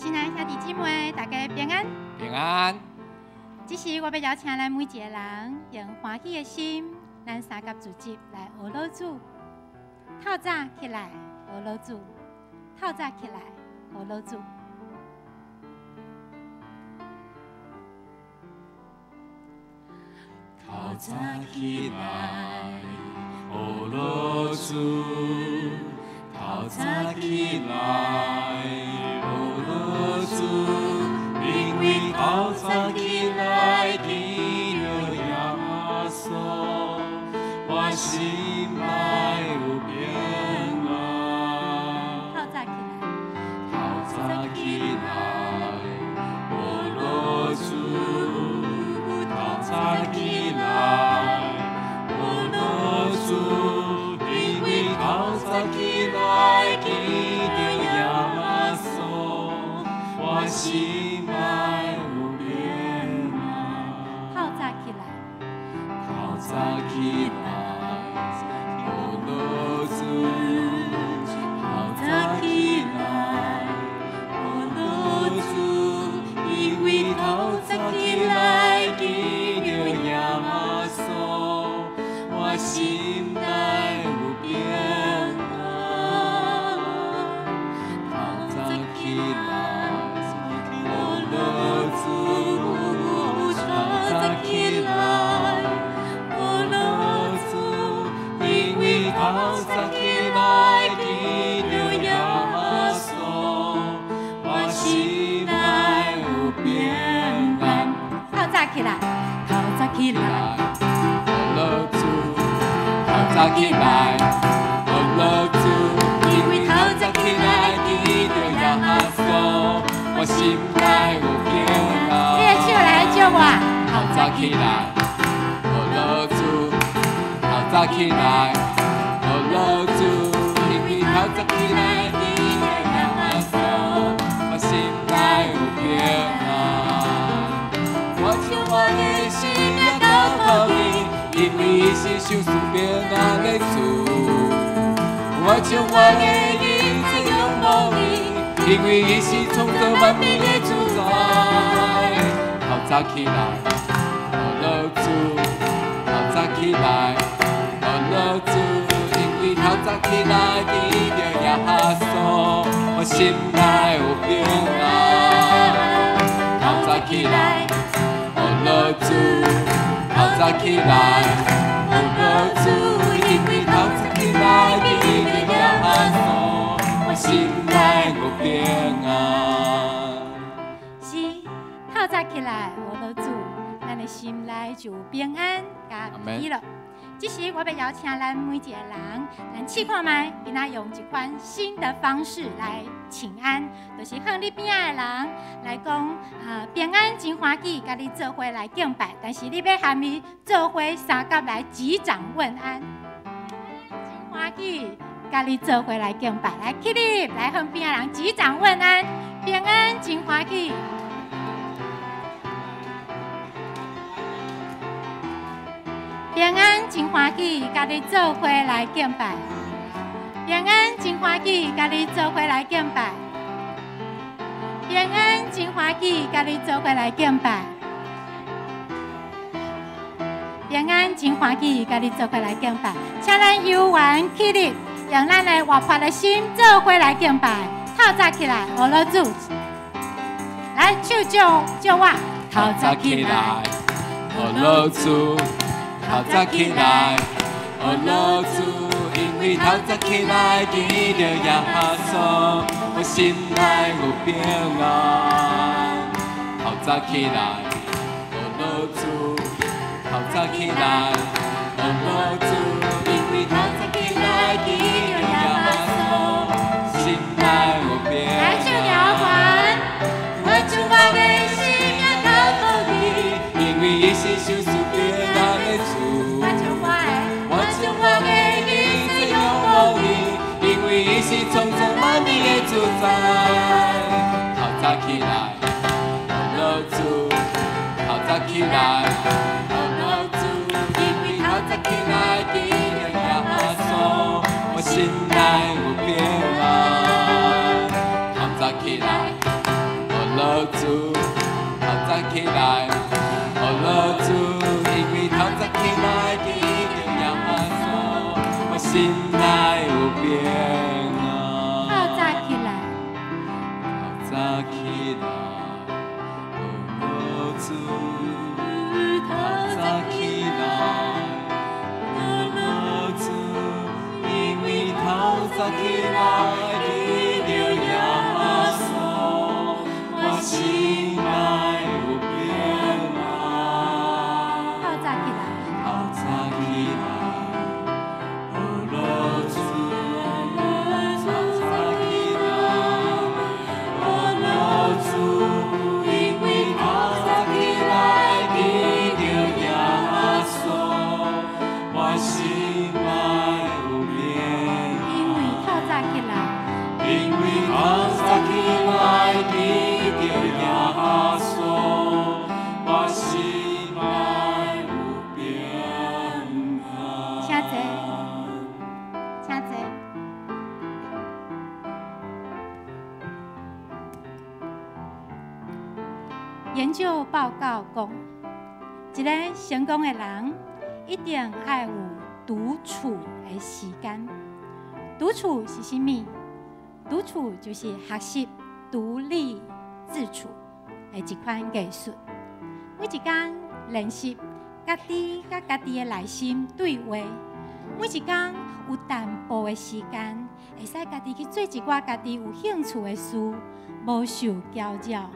亲爱兄弟姊妹，大家平安。平安。这时我要邀请咱每一个人，用欢喜的心，咱三甲自己来学老主。透早起来学老主，透早起来学老主。透早起来学老主，透早起来学老主，因为透早起来见到耶稣，我心内有平安。透早起来，透早起来学老主，透早起来学老主，因为透早起来见到耶稣，我心内有平安。透早起来，透早起来学老主，透早起来学老主，因为透早起来见到耶稣，我心内有平安。透早起来学老主，透早起来学老主，因为透早起来见到耶稣，我心内有平安。透早起来，透早起来，学老主，透早起来学老主，因为透早起来见到耶稣，我心内有平安。你的手来救我。透早起来学老主，透早起来学老主，因为透早起来见到耶稣，我心内有平安。我将我的生命交给你，因为伊是受赐平安的主。我将我的一切仰望你，因为伊是创造万物的主宰。透早起来学老主，透早起来学老主，因为透早起来见到耶稣，我心内有平安。透早起来学老主，透早起来学老主，因为透早起来见到耶稣，我心内有平安。是，透早起来学老主，咱的心内就有平安甲喜乐。这时我要邀请咱每一个人，咱试看卖，今仔用一款新的方式来请安，就是向你边仔的人来讲，平安真欢喜，甲你做伙来敬拜，但是你要和伊做伙三甲来击掌问安，真欢喜，甲你做伙来敬拜，来起立，来向边仔人击掌问安，平安真欢喜。平安真欢喜，甲你做伙来敬拜。平安真欢喜，甲你做伙来敬拜。平安真欢喜，甲你做伙来敬拜。平安真欢喜，甲你做伙来敬拜。请咱游玩起立，用咱的活泼的心做伙来敬拜。透早起来，学老主，来手就我。透早起来学老主，透早起来学老主，因为透早起来见到耶稣，我心内有平安。透早起来学老主，透早起来学老主，因为透早起来见到耶稣，心内有平安。来手摇环，我将我的生命交给你，因为伊是受赐平安的主。我将我的一切仰望你，因为伊是创造万物的主宰。透早起来学老主，透早起来学老主，因为透早起来见到耶稣，我心内有平安。透早起来乐主，透早起来，我乐主，因为透早起来记着耶稣，我心内有平安。透早起来，透早起来，我乐主，透早起来，我乐主，因为透早起来记着耶稣。心内有平安，透早起来，透早起来，我乐主，透早起来，我乐主，因为透早起来记着耶稣，我心内有平安。因为透早起来，因为透早起来记。耶稣，我心内有平安。请坐，请坐。研究报告讲，一个成功的人一定要有独处的时间。独处是甚么？独处就是学习独立自处的一款艺术。每一天练习家己甲家己的内心对话，每一天有淡薄的时间，会使家己去做一寡家己有兴趣的事，无受搅扰。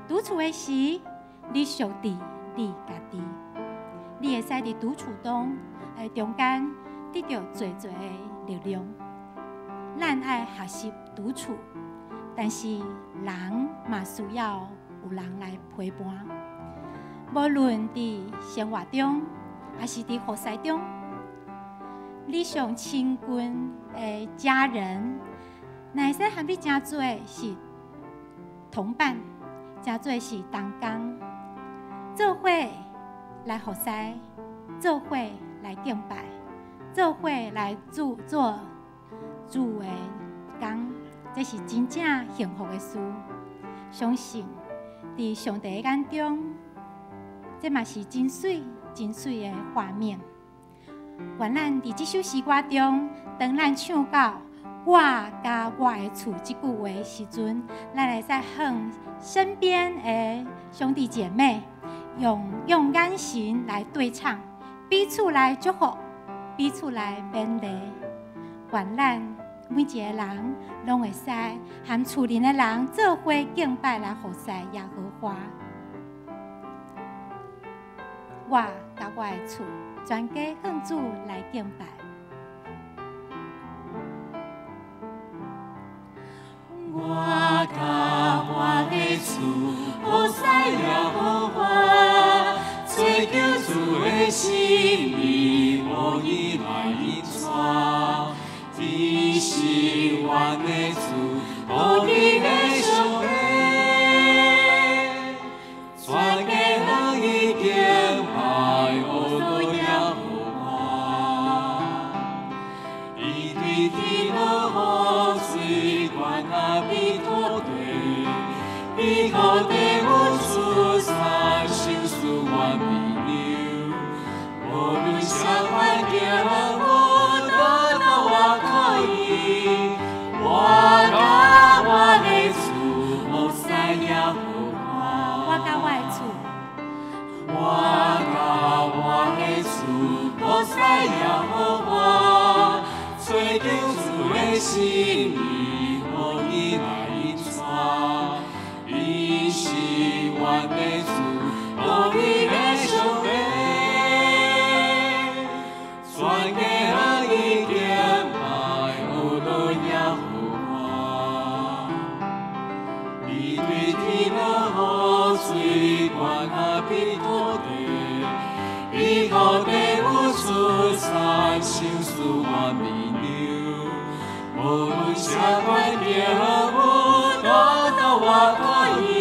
独处的时，你属伫你家己，你会使伫独处中间得到最多的力量。咱爱学习独处。但是人嘛需要有人来陪伴，无论伫生活中，还是伫学习中，你上亲近的家人，乃使和你真做是同伴，真做是同工，做伙来学习，做伙来敬拜，做伙来做主的工。这是真正幸福的事，相信在上帝的眼中，这嘛是真水的画面。愿咱在这首诗歌中，当咱唱到“我甲我的厝”这句话的时阵，咱会使向身边的兄弟姐妹用眼神来对唱，彼此来祝福，彼此来勉励。愿咱每一个人拢会使和厝邻的人做伙敬拜来服侍耶和华。我甲我的厝全家向主来敬拜。我甲我的厝服侍耶和华，追求主的心意，无依赖因带。你是阮的主，无你的上帝，全家向伊敬拜，学到耶和华。伊对天落雨水，管下比土地，比土地有出产，收束阮米流，无论啥环境。我甲我的厝服侍耶和华，我甲我的厝，我甲我的厝服侍耶和华，追求主的心意，无依赖因带。伊是阮的主，无你的上帝，全家向伊敬拜，学到耶和华。伊对天落雨水，管下比土地，比土地有出产，收束阮米流。无论啥环境，有多到我可以，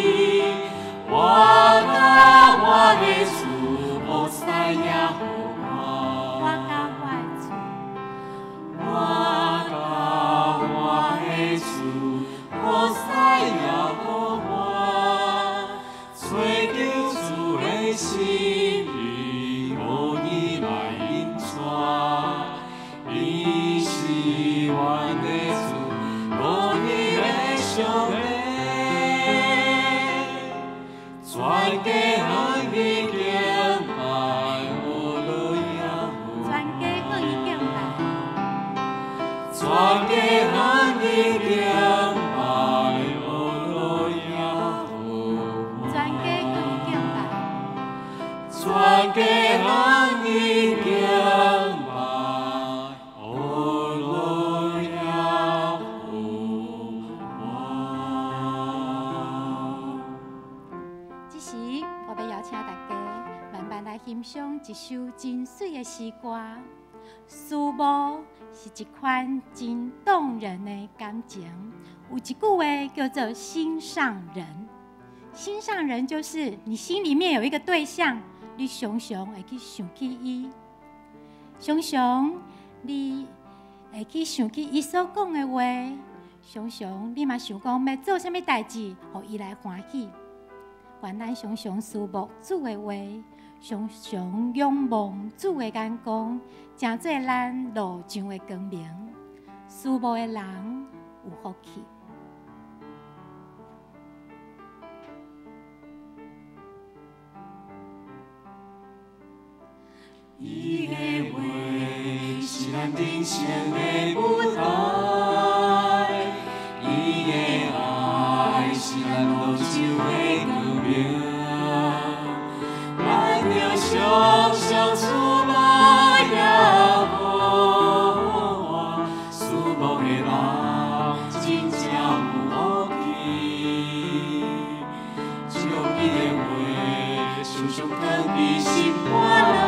我甲我的厝服侍耶和华。我甲我的厝，我甲我的厝服侍耶和华。欣赏一首真水的诗歌。思慕是一款真动人的感情，有一句话叫做“心上人”。心上人就是你心里面有一个对象，你常常会去想起伊，常常你会去想起伊所讲的话，常常你嘛想讲要做啥物代志，互伊来欢喜。愿咱常常思慕主的话，常常仰望主的眼光，成做咱路上的光明。思慕的人有福气。伊的话是咱人生的舞台，伊的爱是咱路上的光明。咱着常常思慕耶和华，思慕的人真正有福气。将伊的话常常藏伫心肝内。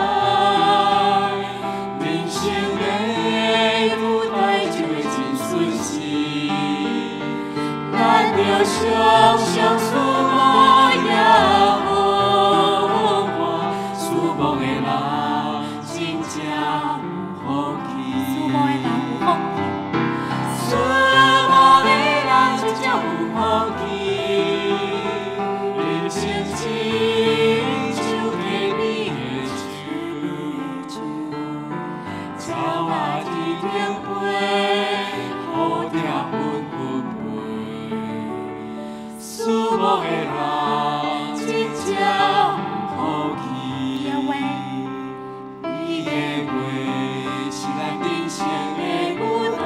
常常思慕耶和华，思慕的人真正有福气。思慕的人有福气。思慕的人真正有福气。人生亲像甜蜜的酒，鸟仔天顶飞，雨点纷纷飞。思慕的人真正有福气。伊的话是咱人生的舞台，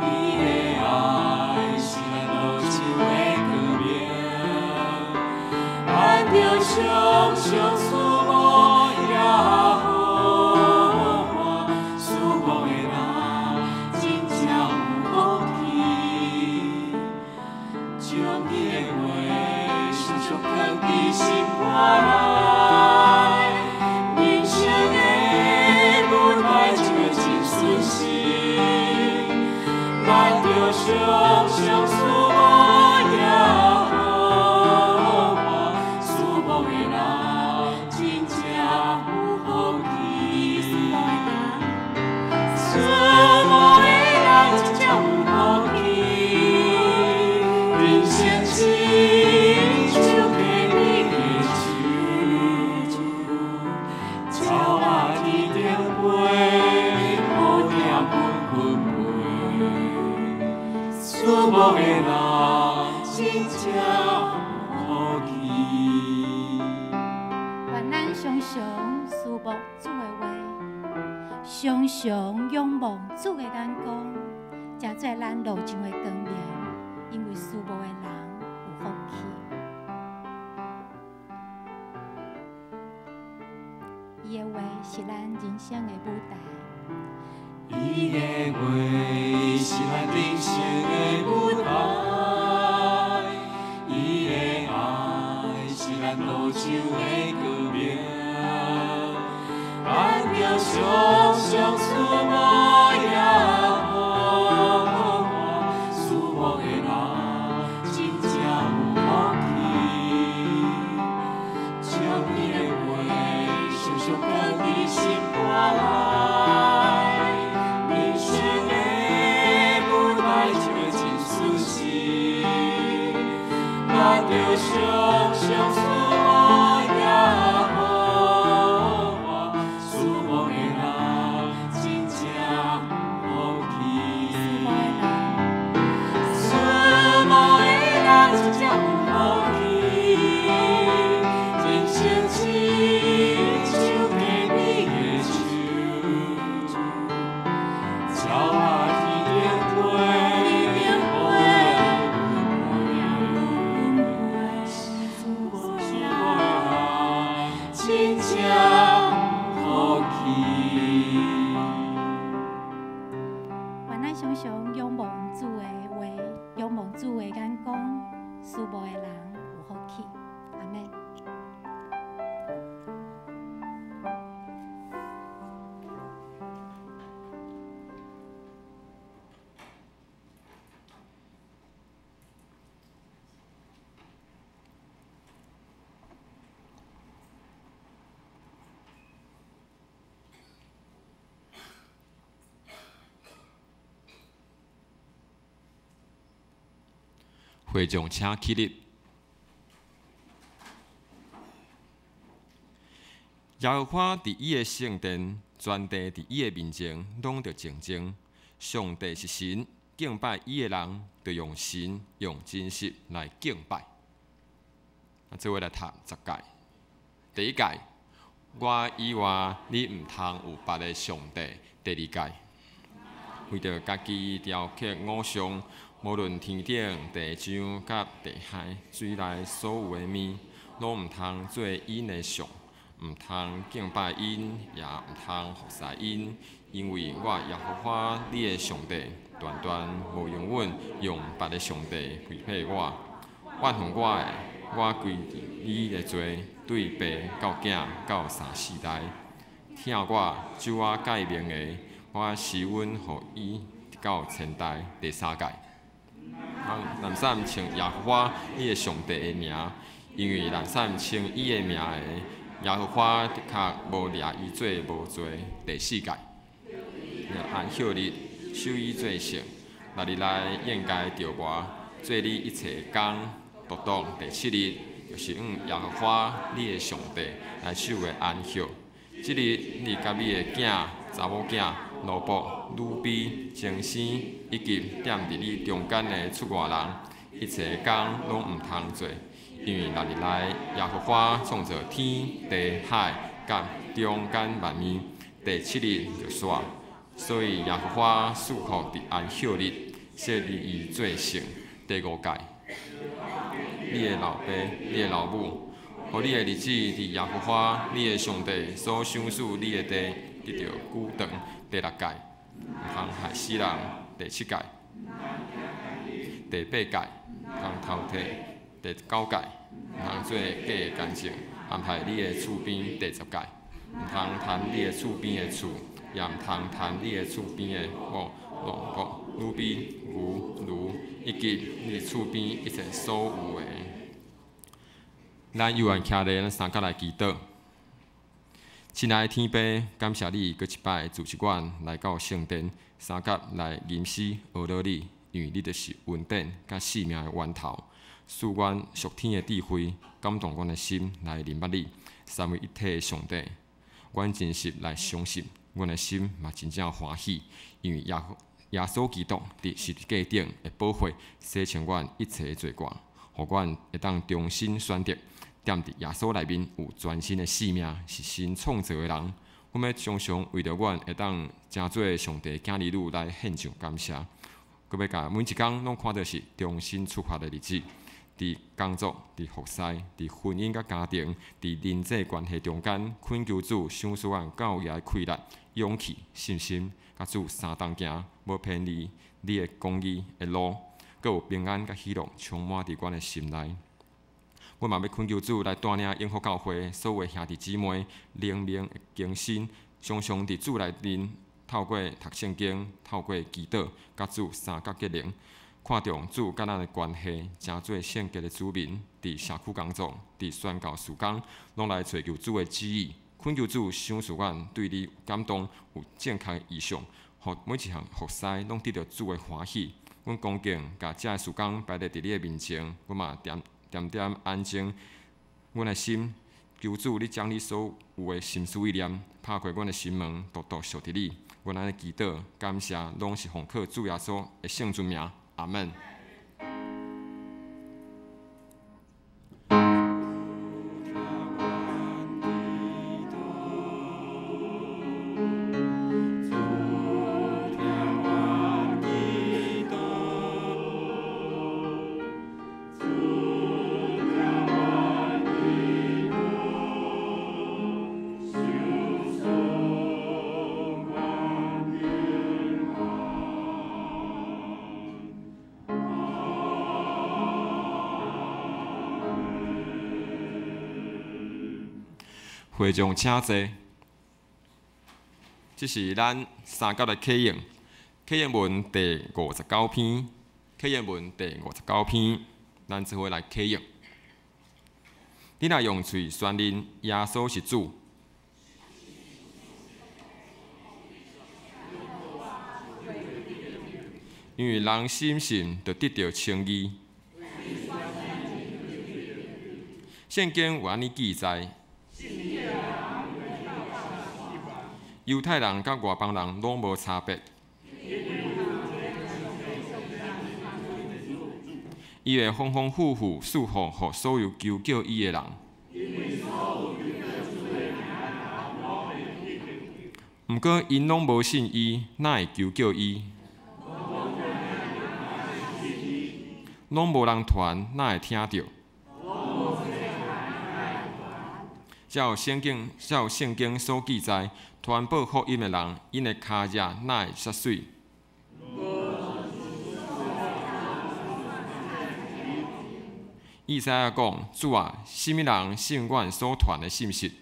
伊的爱是咱路上的光明。咱着常常思慕耶和华，思慕的人真正有福气。将伊的话常常藏伫心肝内，人生的舞台就会真顺心。咱着常常思慕耶和华，思慕的人真正有福气。思慕的人真正有福气。人生亲像甜蜜的酒，鸟仔天顶飞，雨点纷纷飞。思慕的人真正有福气。愿咱常常思慕主的话，常常仰望主的眼光，成做咱路上的光明。因为思慕的人有福气。伊的话是咱人生的舞台。伊的话是咱人生的舞台，伊的爱是咱路上的光明。咱着常常思慕耶和华，思慕的人真正有福气。将伊的话常常藏伫心肝内，人生的舞台就会真顺心。咱着常常思慕耶和华，思慕的人真正有福气。思慕的人真正有福气。人生亲像甜蜜的酒，鸟仔天顶飞，思慕的人真正有福气。愿咱常常仰望主的话，仰望主的眼光，思慕的人有福气。阿门。会众请起立。耶和华伫伊的圣殿，全地伫伊的面前，拢着静静。上帝是神，敬拜伊的人，着用神用真实来敬拜。做伙来读10届。第1届，我以外你毋通有别的上帝。第2届，为着家己雕刻偶像，无论天顶、地上、甲地海、水内所有的物，拢毋通做因的像。毋通敬拜因，也毋通服侍因，因为我耶和华你的上帝，断断无永远用别的上帝违背我。怨恨我的，我归你的罪，对爸到囝到3世代。听我就我改名的，我施恩互伊到千代。第3届，咱散称耶和华你的上帝的名，因为咱散称伊的名的。耶和华的确无掠伊做无罪。第4届，按休日守伊做圣，6日内宴该着我，做你一切工，独独第7日，就是耶和华你的上帝来守的安息。即日你甲你的囝、查某囝、奴仆、女婢、精生，以及踮伫你中间的出外人，一切工拢毋通做。因为6日内，耶和华创造天地海甲中间万物，第7日就煞。所以耶和华赐福伫安息日，设立伊做圣。第5届，你的老爸、你的老母，互你的日子伫耶和华你的上帝所赏赐你的地，得到久长。第6届，毋通害死人。第7届，第8届，毋通偷摕。第9届，毋通做假的干净，安排你的厝边。第10届，毋通贪你的厝边的厝，也毋通贪你的厝边的某、奴仆、女婢、牛、以及你厝边一切所有的。咱犹原徛咧，咱3角来祈祷。亲爱的天父，感谢你搁一摆主持阮来到圣殿3角来吟诗学乐你，因为你就是恩典甲生命的源头。赐阮属天的智慧，感动阮的心来明白你三位一体的上帝。阮真实来相信，阮的心嘛真正欢喜，因为耶稣基督伫十字架顶的宝血洗清阮一切的罪过，互阮会当重新选择，踮伫耶稣内面有全新的生命，是新创造的人。阮要常常为着阮会当真做上帝囝儿女来献上感谢。佮要甲每一工拢看到是重新出发的日子。伫工作、伫服侍、伫婚姻甲家庭、伫人际关系中间，恳求主赏赐阮教义的气力、勇气、信心，甲主三同行，无偏离你的公义的路，佮有平安甲喜乐充满伫阮的心内。我嘛要恳求主来带领永福教会所有兄弟姊妹，灵命的更新，常常伫主内面透过读圣经、透过祈祷，甲主三角结灵。看重主甲咱的关系，真做圣洁的子民，伫社区工作、伫宣教事工，拢来找求主的旨意，恳求主赏赐阮对你有感动、有正确的意向，互每一项服侍拢得到主的欢喜。阮恭敬，甲这个事工摆伫你的面前，阮嘛点安静，阮的心求主，你将你所有的心思意念拍开阮的心门，独独属伫你。阮安尼祈祷、感谢，拢是奉靠主耶稣的圣尊名。阿门。会众请坐。这是咱3角的启应，启应文第59篇，启应文第59篇，咱做伙来启应。你若用嘴宣认耶稣是主，因为人心信就得到称义。圣经有安尼记载。犹太人甲外邦人拢无差别。伊会丰丰富富赐福予所有求救伊的人。毋过因拢无信伊，哪会求救伊？拢无人传，哪会听着？照圣经所记载，传播福音的人，因的骹脚哪会煞水？以赛亚讲：主啊，什么人信阮所传的信息？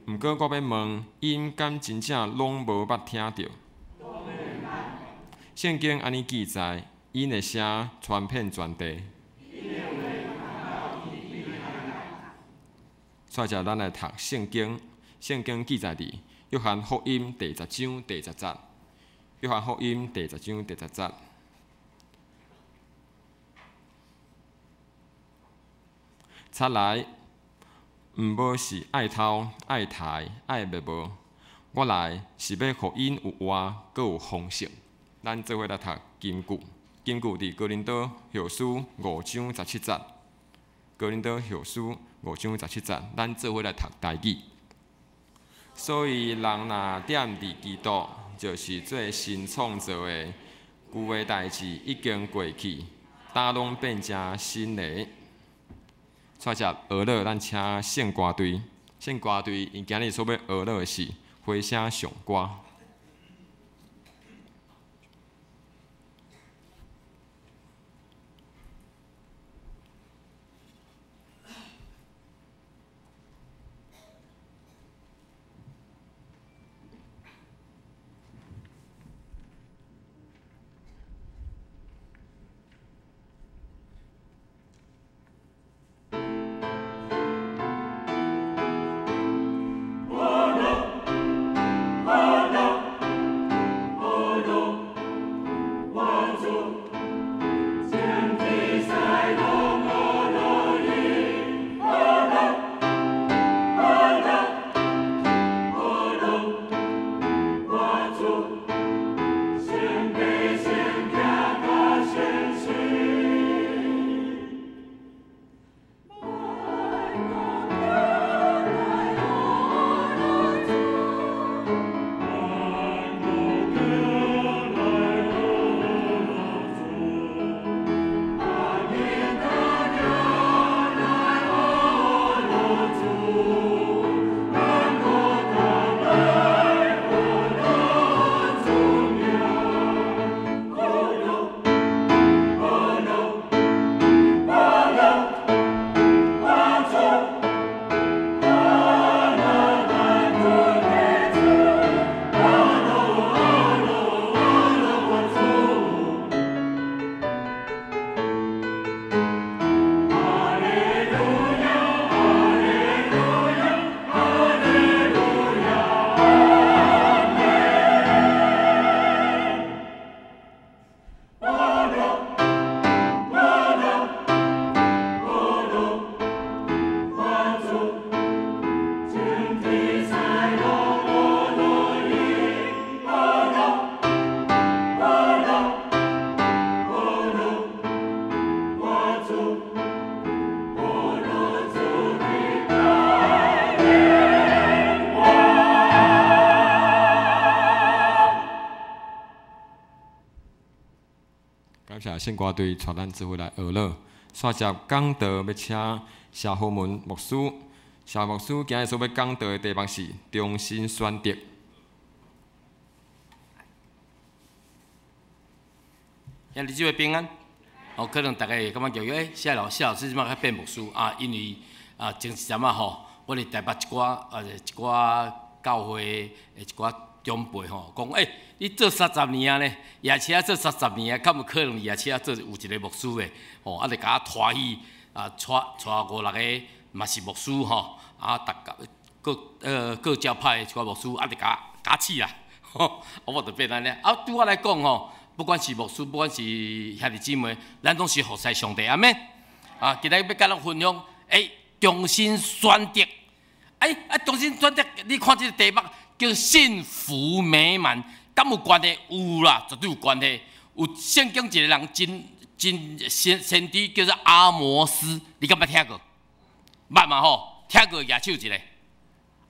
毋过我要问，因敢真正拢无捌听着？圣经安尼记载，因的声传遍全地。再者，咱来读圣经。圣经记载伫约翰福音第10章第10节。约翰福音第10章第10节。出来，毋无是爱偷、爱杀、爱灭无。我来是要互因有活，阁有丰盛。咱做伙来读金句。金句伫哥林多后书5章17节。哥林多后书5章17节，咱做伙来读台语。所以人若踮伫基督，就是做新创造的，旧的代志已经过去，大拢变成新的。再者，学乐，咱请圣歌队，圣歌队因今日所要学乐的是回声上歌。感谢圣歌队带咱做伙来学乐。续接讲道要请谢豪文牧师，谢牧师今日所要讲道的题目是重新选择。兄弟姊妹平安。可能大家会感觉谢老师即摆较变牧师啊，因为前一阵吼，我哋台北一寡教会的一寡长辈讲你做30年啊咧，夜车做30年啊，敢有可能夜车做有一个牧师的就甲我拖去带5、6个嘛是牧师各教派的一寡牧师就甲我饲啦，我就变安尼拄我来讲不管是牧师，不管是兄弟姊妹，咱拢是服侍上帝，阿免啊！今日要甲咱分享，重新选择，重新选择。你看这个题目叫幸福美满，敢有关系？有啦，绝对有关系。有圣经一个人真先知叫做阿摩斯，你敢捌听过？捌嘛吼？听过举手一个。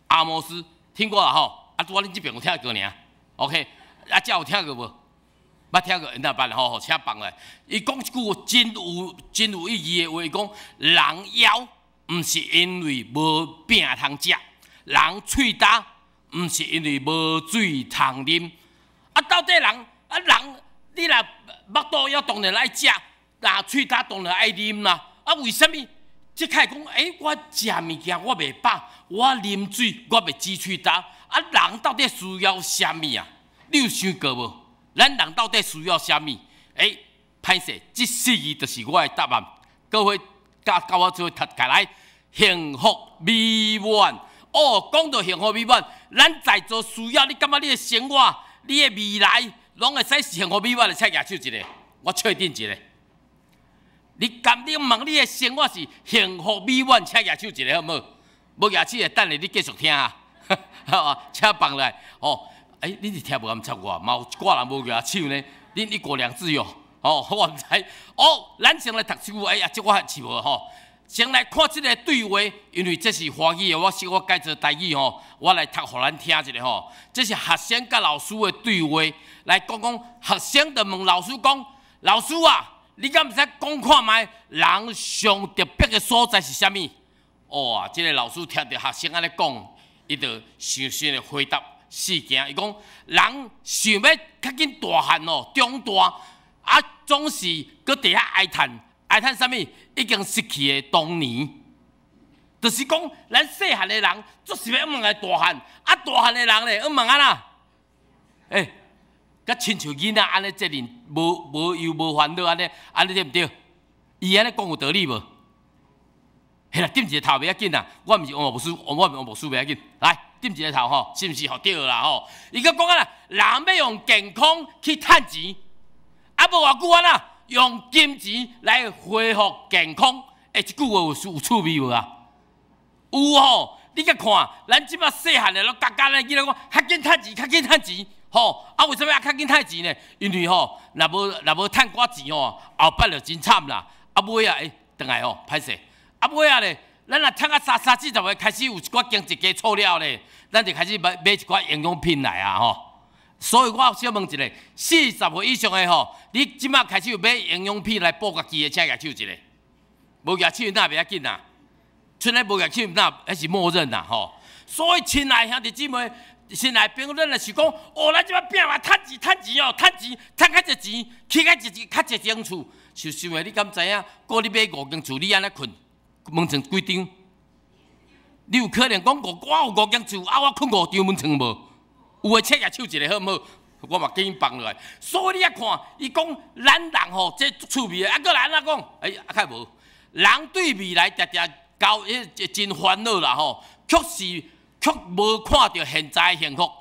阿摩斯听过啦吼？我恁这边有听过尔 ，OK？ 这有听过无？捌听过，那办吼，请放来。伊讲一句真有意义的话，伊讲人枵，毋是因为无饼通食；人喙焦，毋是因为无水通啉。到底人你若腹肚枵当然爱食，若喙焦当然爱啉啦。为什么？即开讲，我食物件我袂饱，我啉水我袂止喙焦。人到底需要啥物啊？你有想过无？咱人到底需要啥物？歹势，这四字就是我的答案。各位教我做读起来，幸福美满。讲到幸福美满，咱在座需要，你感觉你的生活、你的未来，拢会使幸福美满的？请举手一个，我确定一个。你问你的生活是幸福美满？请举手一个好无？无举手的，等下你继续听啊。请放来你是听无咁插我，嘛有一寡人无举手呢。你过量自由我唔知。咱先来读书这我还是无吼。先来看这个对话，因为这是华语的，我改做台语我来读互咱听一下吼。这是学生甲老师的对话，来讲学生就问老师讲：老师啊，你敢毋使讲看卖人上特别的所在是啥物？这个老师听到学生安尼讲，伊就想的回答4件。伊讲人想要较紧大汉长大，总是搁伫遐哀叹啥物？已经失去的当年。就是讲，咱细汉的人，就是要问个大汉，大汉的人咧，要问啦？甲亲像囡仔安尼责任，无忧无烦恼安尼对毋对？伊安尼讲有道理无？啦，点一个头袂要紧啦，我毋是王牧师，我王牧师袂要紧。来，点一个头是毋是对啦伊佮讲啦，人要用健康去趁钱，无偌久啦，用金钱来恢复健康。这句话有趣味无啊？有你甲看，咱即摆细汉的咯，家咧囡仔讲，较紧趁钱，较紧趁钱。为什么较紧趁钱呢？因为若无趁寡钱后摆就真惨啦。尾转来歹势。尾咧，咱若趁30-40岁开始有一寡经济基础了咧，咱就开始买一寡营养品来所以我小问一个，40岁以上的你即摆开始有买营养品来补家己的，请举手一个。无举手那袂要紧啦，剩咧无举手那还是默认啦所以亲爱兄弟姊妹，亲爱朋友，咱就是讲，咱即摆拼嘛，趁钱趁较侪钱，起较一间厝，就想下你敢知影？过你买5间厝，你安尼困？门床几张？你有可能讲我有5间厝，我困5张门床无？有诶，请举手一个好唔好？我嘛紧放落来。所以你看，伊讲咱人这趣味诶，搁来安怎讲？较无。人对未来常常真烦恼啦却无看到现在的幸福。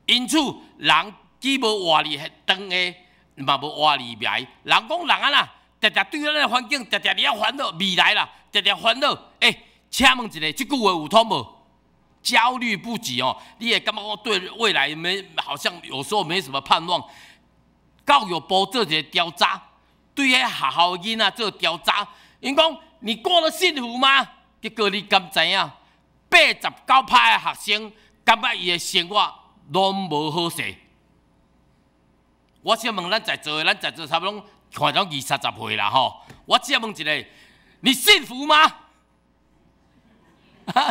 因此，人既无活力长的，嘛无活力未来。人讲人常常对咱的环境常常伫烦恼未来啦。常常烦恼，请问一下，这句话有通无？焦虑不及你也感觉我对未来好像有时候没什么盼望。教育部做一个调查，对迄学校囡仔做调查，因讲你过得幸福吗？结果你敢知影？89%的学生感觉伊的生活拢无好势。我想问咱在座差不多看到20-30岁啦我只问一个。你幸福吗？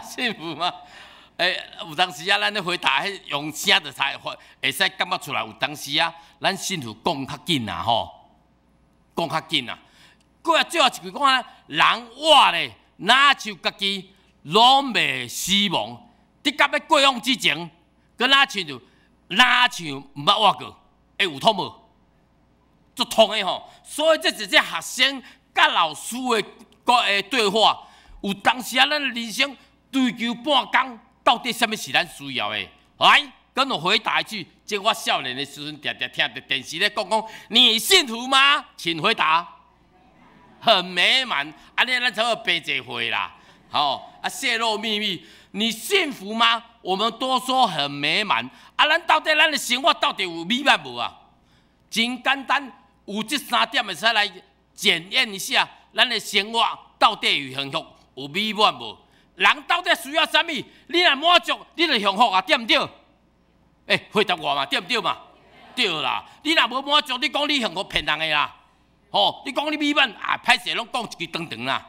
幸福吗？有当时咱咧回答用声就才会使感觉出来。有当时咱幸福讲较紧啦讲较紧啦。过来最后一句讲人活咧，哪像家己拢未死亡，你甲要过往之前，佮哪像毋捌活过，有通无？足通的所以这是学生甲老师的。对话有当时咱的人生追求半工，到底什么是咱需要的？来，跟我回答一句，即我少年的时阵，常常听着电视咧讲，你幸福吗？请回答。很美满，安尼咱才会办这会啦。泄露秘密，你幸福吗？我们都说很美满，咱到底咱的生活到底有美满无啊？真简单，有这3点会使来检验一下，咱的生活到底有幸福有美满无？人到底需要啥物？你若满足，你就幸福啊，对毋对？回答我嘛，对毋对嘛？对啦，你若无满足，你讲你幸福骗人的啦。你讲你美满啊，歹势拢讲一句长长啦。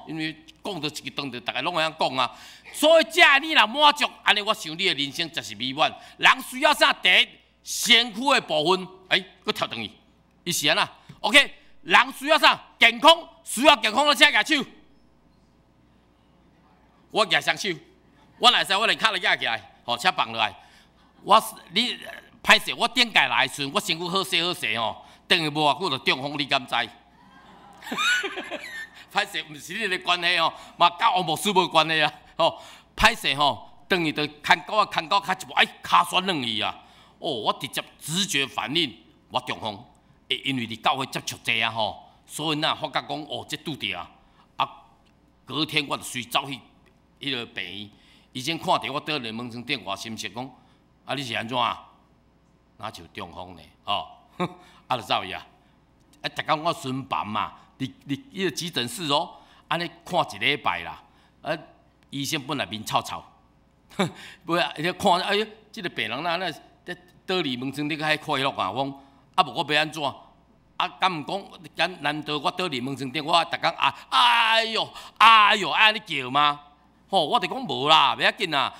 因为讲到一句长长，大家拢会晓讲啊。所以你若满足，安尼我想你的人生才是美满。人需要啥？第一，身躯的部分，搁跳转去，伊是安那 ？OK， 人需要啥？健康，需要健康的，请举手。我举双手，我来使，我连脚都举起来，请放落来。你歹势，我顶界来的时阵，我身躯好势好势等于无偌久就中风，你敢知？歹势，毋是你的关系嘛甲王牧师无关系啊。歹势等于就牵到较一步，骹酸软去啊。我直接直觉反应，我中风，因为伫教会接触济啊所以发觉讲这拄着啊。隔天我就随走去迄个病院，医生看到我倒咧门床顶，我心切讲，你是安怎啊？哪像中风呢？就走去啊！逐工我巡房嘛，伫迄个急诊室安尼看一礼拜啦。医生本来面臭臭，不啊，伊看即个病人那倒伫门床顶较快乐啊，讲无我要安怎？敢毋讲难道我倒伫门床顶，我逐工哎呦，安尼叫吗？我就讲无啦，袂要紧啦，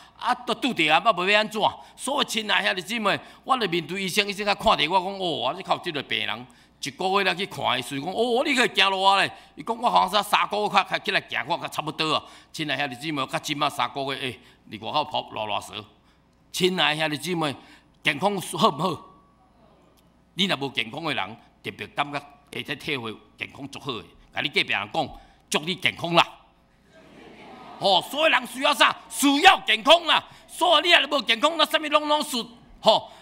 都拄着啊，无要安怎？所以亲爱兄弟姊妹，我咧面对医生较看着我讲，你靠即个病人1个月了去看伊，随讲你可以行路啊咧。伊讲我好像3个月较起来行，我较差不多啊。亲爱兄弟姊妹，较即马3个月，伫外口跑乱踅。亲爱兄弟姊妹，健康好毋好？你若无健康的人，特别感觉会使体会健康足好诶。甲你隔壁人讲，祝你健康啦。所以人需要啥？需要健康啦。所以你若无健康，那啥物拢输。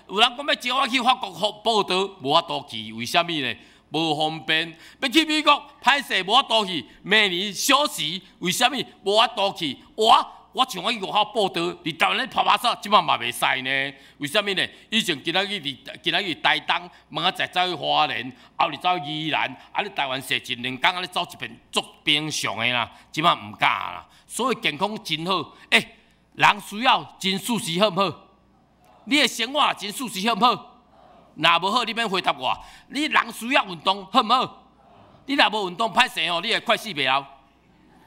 有人讲要招我去法国报道，无法度去，为虾米呢？无方便。要去美国，歹势无法度去。明年休息，为虾米无法度去？我像我去外口报道，伫台湾咧拍拍手，即摆嘛袂使呢？为虾米呢？以前今仔日台东，明仔载走去花莲，后日走去宜兰，你台湾踅一2天，你走一遍足平常的啦，即摆毋敢啦。所以健康真好，人需要真舒适好毋好？你的生活真舒适好毋好？若无好，你免回答我。你人需要运动好毋好？你若无运动，歹势你会快死袂了。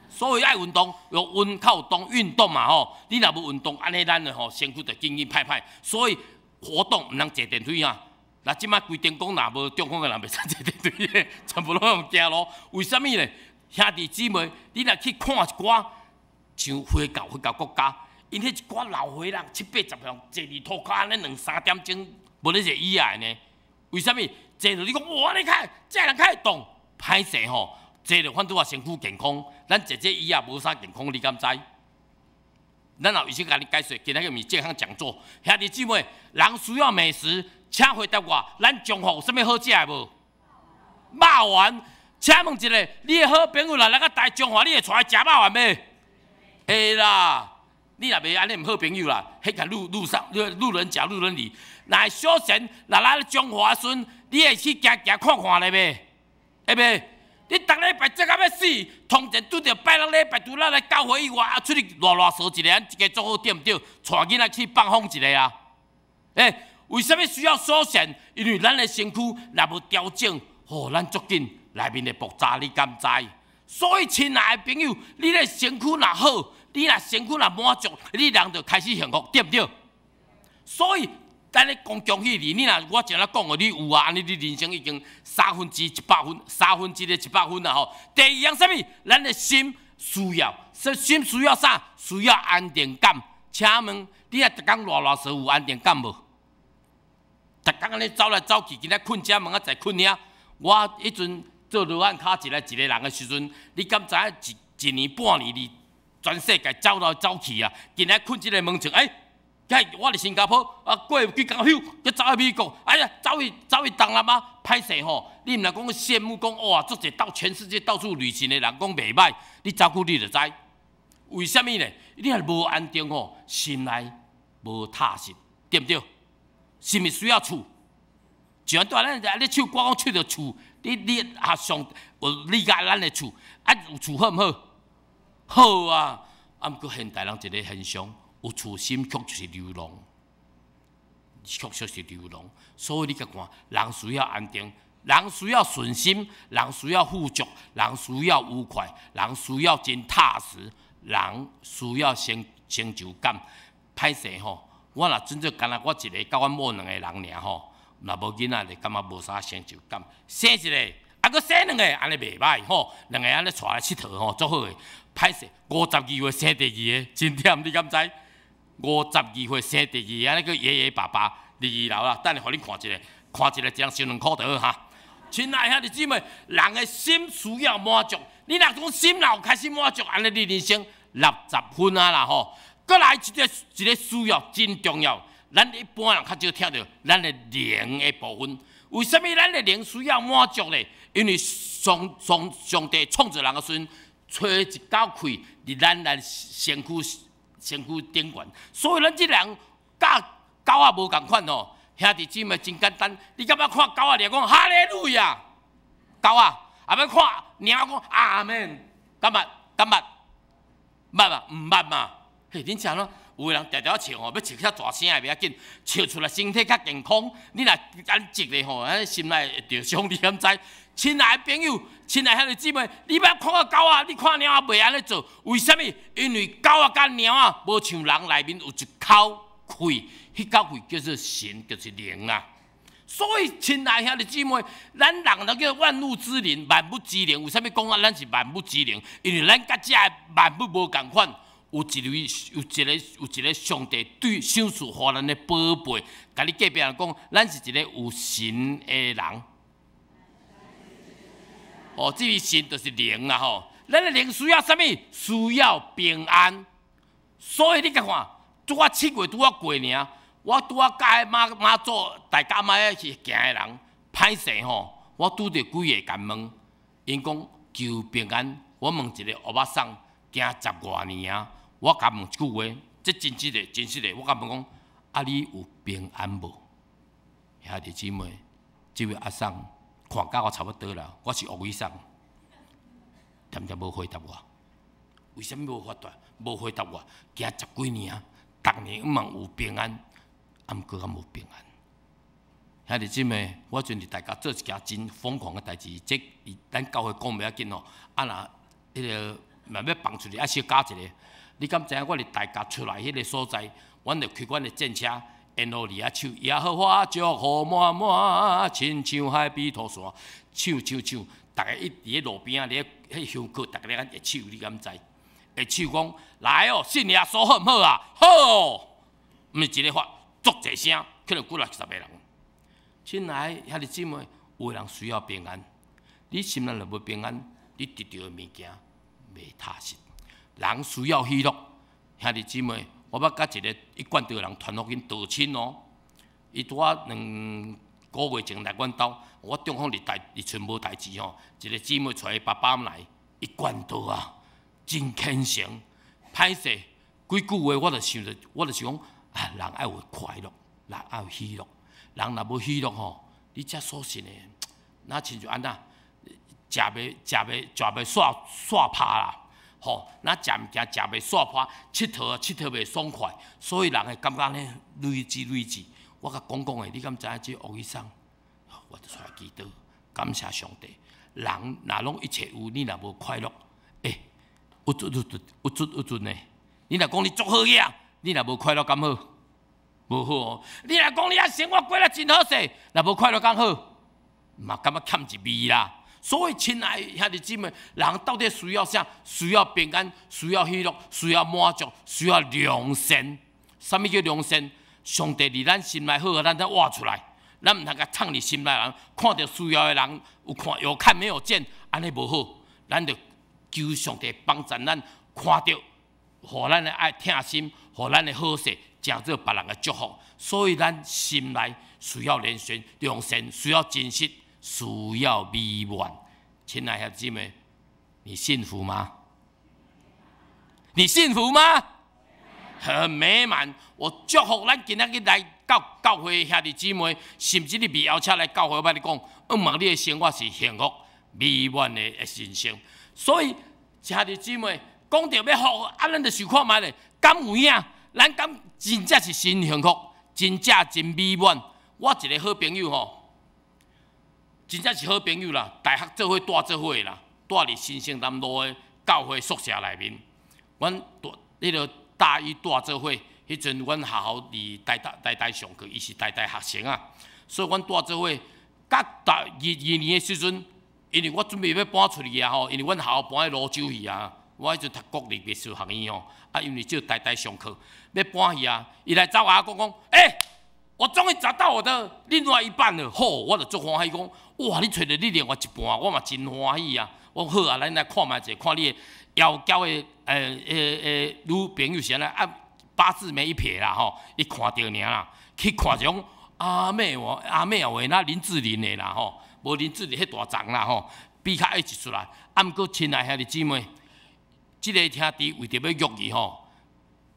所以爱运动，有靠动运动嘛你若无运动，安尼咱的身躯就紧紧歹歹。所以活动毋通坐电梯啊！那即摆规定讲，若无中风的人袂使坐电梯的，全部拢用行路。为什么呢？兄弟姊妹，你若去看一寡。像回教国家，因迄一寡老岁人7、80岁坐伫涂骹安尼2、3点钟，无咧坐椅仔呢？为什么？坐着你讲哇，你看这人较会动，歹势坐着反拄啊身躯健康，咱坐这椅仔无啥健康，你敢知？咱有医生甲你解说，今仔个是健康讲座，兄弟姊妹，人需要美食，请回答我，咱中华有啥物好食的无？肉丸，请问一下，你的好朋友来到台中华，你会带伊食肉丸袂？会啦，你若袂安尼，毋好朋友啦。迄个路人甲路人乙，若小神，若来中华时阵，你会去行看看咧袂？会袂？你逐礼拜这甲要死，通常拄着拜六礼拜拄咱来教会以外，出去乱踅一个，一家做好对毋对？带囡仔去放风一个啊！为什么需要小神？因为咱的身躯若无调整，咱足紧内面的爆炸，你敢知？所以，亲爱的朋友，你的身躯若好，你若身躯若满足，你人就开始幸福，对毋对？所以，咱咧讲恭喜你，我前仔讲的，你有啊，安尼你人生已经100分，100的100分啦第二样啥物？咱的心需要，心需要啥？需要安定感。请问，你逐工乱踅有安定感无？逐工安尼走来走去，今仔困遮，明仔载困遐。我迄阵。做罗汉卡一个人的时阵，你敢知影一年半年你全世界走来走去啊？今仔困即个门床，我伫新加坡啊，过几工休，佮走去美国，哎呀，走去东南亚，歹势吼！你毋若讲羡慕讲哇，足侪到全世界到处旅行的人讲袂歹，你走久你就知。为什么呢？你若无安定吼，心内无踏实，对不对？是毋是需要厝？就像对咱咧手，我讲出着厝，你啊上有理解咱的厝，啊有厝好毋好？好啊！啊，毋过现代人一个现象，有厝心确就是流浪，确实是流浪。所以你甲看，人需要安定，人需要顺心，人需要富足，人需要愉快，人需要真踏实，人需要成就感。歹势吼，我若真正干那我一个，甲阮某两个人尔吼，若无囡仔就感觉无啥成就感。生一个，啊，佫生两个，安尼袂歹吼，两个安尼带来佚佗吼，足好诶。歹势，52岁生第二个，真忝，你敢知？52岁生第二个，安尼个爷爷爸爸2楼啦，等下互你看一个，一人收2箍就好哈。亲爱兄弟姊妹，人的心需要满足，你若讲心若开始满足，安尼你人生60分啊啦吼。搁来一个需要真重要，咱一般人较少听到咱的灵的部分。为什么咱的灵需要满足呢？因为上帝创造人的时阵。吹一口气伫咱身躯顶悬，所以咱即人甲狗仔无共款吼，兄弟姊妹真简单。你敢要看狗仔，你讲哈利路亚，狗仔，啊要看猫讲阿门，敢捌？捌嘛？毋捌嘛？嘿，恁像咯，有个人常常笑吼，要笑较大声也袂要紧，笑出来身体较健康。你若安直咧吼，安心内会着伤，你敢知？亲爱的朋友，亲爱的兄弟姊妹，你捌看到狗仔，你看猫仔袂安尼做，为什么？因为狗仔甲猫仔无像人内面有一口气，迄口气叫做神，就是灵啊。所以，亲爱的兄弟姊妹，咱人都叫万物之灵，万物之灵。为什么讲啊？咱是万物之灵？因为咱甲遮万物无共款，有一个上帝对赏赐予咱的宝贝。甲你隔壁人讲，咱是一个有神的人。哦，这个神就是灵啦吼，咱的灵需要什么？需要平安。所以你甲看，拄啊7月拄啊过尔，我拄啊甲妈祖大家妈去行的人，歹势吼，我拄着几个甘问，因讲求平安。我问一个乌巴桑，行10外年啊，我甲问一句话，这真实的，我甲问讲，啊你有平安无？兄弟姊妹，这位阿桑。看甲我差不多啦，我是吴医生，点无回答我？为什么无回答我？行10几年啊，逐年问有平安，啊毋过敢无平安。兄弟姊妹，我准备大家做一件真疯狂的代志，这咱教会讲袂要紧吼，啊若迄个慢慢放出去，啊小加一个。你敢知影？我哋大家出来迄个所在，阮就开阮的战车。沿路里啊唱，耶和华祝福满满，亲像海比土山，唱，大家一伫咧路边啊，咧迄香客，大家咧会唱，你敢知？会唱讲来哦，信耶稣好毋好啊？好哦，毋是一个发足侪声，可能50-60个人。亲爱的兄弟姊妹，有个人需要平安，你心内若无平安，你得到的物件袂踏实。人需要喜乐，兄弟姊妹。我捌甲一个一贯道人传福音道亲哦，伊拄啊2个月前来阮兜，我中风伫厝无代志吼，一个姊妹带伊爸爸来，一贯道啊，真虔诚，歹势，几句话我就想讲，啊，人爱有快乐，人爱有喜乐，人若无喜乐吼，你遮所信的，那亲像安那，食袂煞拍啦。吼，咱食物件食袂煞破，佚佗袂爽快，所以人会感觉呢累积。我甲讲的，你敢知影这吴医生？我就出来祈祷，感谢上帝。人若拢一切有，你若无快乐，有准呢。你若讲你足好嘢，你若无快乐敢好？无好哦。你若讲你啊生活过得真好势，若无快乐敢好？嘛感觉欠一味啦。所以，亲爱的兄弟姊妹，人到底需要啥？需要平安，需要喜乐，需要满足，需要良善。什么叫良善？上帝伫咱心内好，咱才挖出来。咱唔通甲藏伫心内人，看到需要的人有看没有见，安尼无好。咱就求上帝帮助咱看到，互咱的爱疼心，互咱的好势成做别人的祝福。所以咱心内需要良善，需要真实，需要美满。亲爱的姊妹，你幸福吗？你幸福吗？很美满。我祝福咱今仔日来到教会兄弟姊妹，甚至你未邀请来教会，我跟你讲，望你的生活是幸福美满的人生。所以兄弟姊妹讲到要福，咱就想看卖咧，敢有影？咱敢真正是真幸福，真正真美满。我一个好朋友吼，真正是好朋友啦，大学做伙住做伙啦，住伫新生南路的教会宿舍内面。阮迄个大一住做伙，迄阵阮学校伫台上课，伊是台学生啊，所以阮住做伙。甲二年的时阵，因为我准备要搬出去啊吼，因为阮学校搬去泸州去啊，我迄阵读国立艺术学院吼，啊因为只有台上课，要搬去啊，伊来找我讲，我终于找到我的另外一半了，好，我就足欢喜讲，哇，你找到你另外一半，我嘛真欢喜啊，我好啊，咱来看卖者，看你的妖娇的女朋友是安尼啊，八字没一撇啦吼，伊看到尔啦，去看种阿妹话那林志玲的啦吼，无林志玲迄大长啦吼，比较爱一出来。啊，毋过亲爱兄弟姊妹，即个兄弟为着要约伊吼。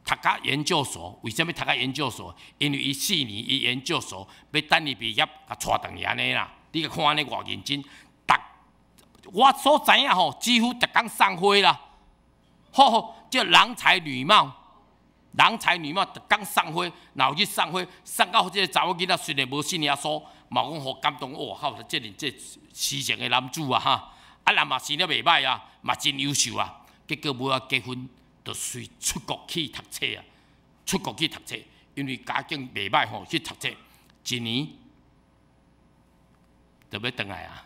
读到研究所，为什么读到研究所？因为伊4年伊研究所要等伊毕业，甲带转去安尼啦。你甲看安尼偌认真，我所知影吼，几乎逐工送花啦。好，叫郎才女貌，逐工送花，然后去送花，送到即个查某囡仔虽然无信耶稣，嘛讲好感动，哇，靠！这诗情的男主啊哈，啊人嘛生得袂歹啊，嘛真优秀啊，结果无要结婚。就随出国去读册啊！出国去读册，因为家境袂歹吼，去读册1年就要转来啊！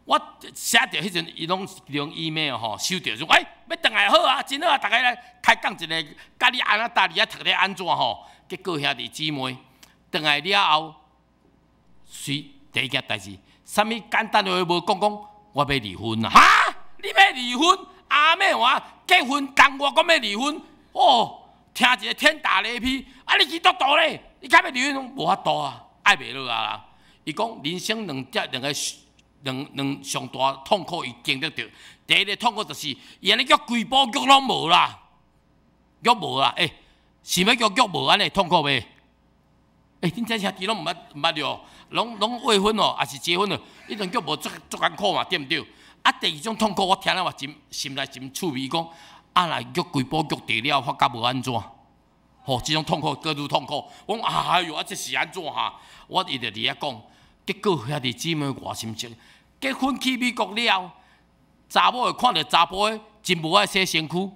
我写着迄阵，伊拢用 email 吼，收着说，要转来好啊，真好啊！大家来开讲一个，甲你安那搭你啊读咧安怎吼？结果兄弟姊妹转来了后，随第一件代志，啥物简单的话无讲，我要离婚啊！哈！你要离婚？阿妹话结婚同我讲要离婚，哦，听一个天打雷劈，啊你去倒倒咧，你敢要离婚？无法度啊，爱袂落啊啦。伊讲人生两上大痛苦，伊经历着。第一个痛苦就是，伊安尼叫规部玉拢无啦，玉无啦，想要叫玉无安尼痛苦袂？恁这兄弟拢毋捌着，拢未婚哦，还是结婚了，迄阵叫无足艰苦嘛，对毋对？啊，第二种痛苦，我听了我心内真趣味，讲啊，来玉规部玉地了，发觉无安怎？吼，这种痛苦各愈痛苦。我讲哎哟，啊，这是安怎哈？我一直伫遐讲，结果兄弟姊妹偌心情，结婚去美国了，查某会看到查甫的真无爱洗身躯，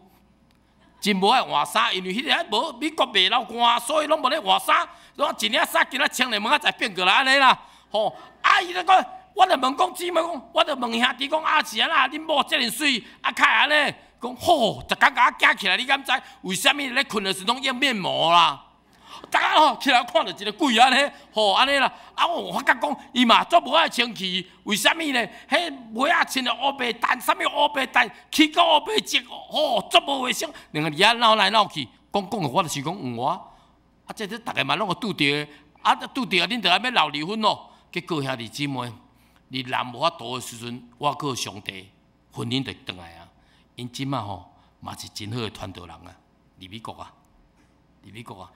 真无爱换衫，因为迄个无美国袂流汗，所以拢无咧换衫，拢一领衫今仔穿两门仔再变过来安尼啦。吼，啊，伊咧讲。我就问讲姊妹讲，我就问兄弟讲啊是安那？恁某遮尔水，啊开安尼？讲吼，逐工甲我惊起来，你敢知？为虾米咧困的时拢用面膜啦？大家吼起来看到一个鬼安尼，吼安尼啦。啊我发觉讲，伊嘛足无爱清气，为虾米咧？迄尾仔穿了乌白蛋，啥物乌白蛋，起到乌白色，吼足无卫生。两个伫遐闹来闹去，讲我就是讲我，啊这逐个嘛拢有拄着的，啊拄着恁就要闹离婚咯。结果兄弟姊妹。你人无法度的时阵，我靠上帝，婚姻就转来啊！因即马吼嘛是真好的传道人啊，伫美国啊，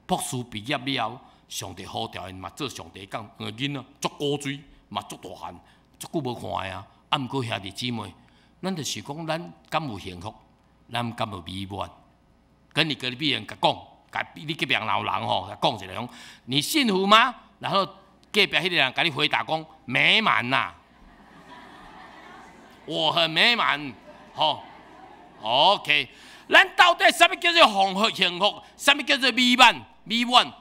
博士毕业了后，上帝呼召因嘛做上帝讲，囡仔足古锥，嘛足大汉，足久无看的啊！啊，毋过兄弟姊妹，咱就是讲，咱敢有幸福，咱敢有美满。跟你隔壁人甲讲，你隔壁老人吼，甲讲一个讲，你幸福吗？然后。隔壁迄个人甲你回答讲美满呐，我很美满，吼 ，OK。咱到底啥物叫做幸福？啥物叫做美满？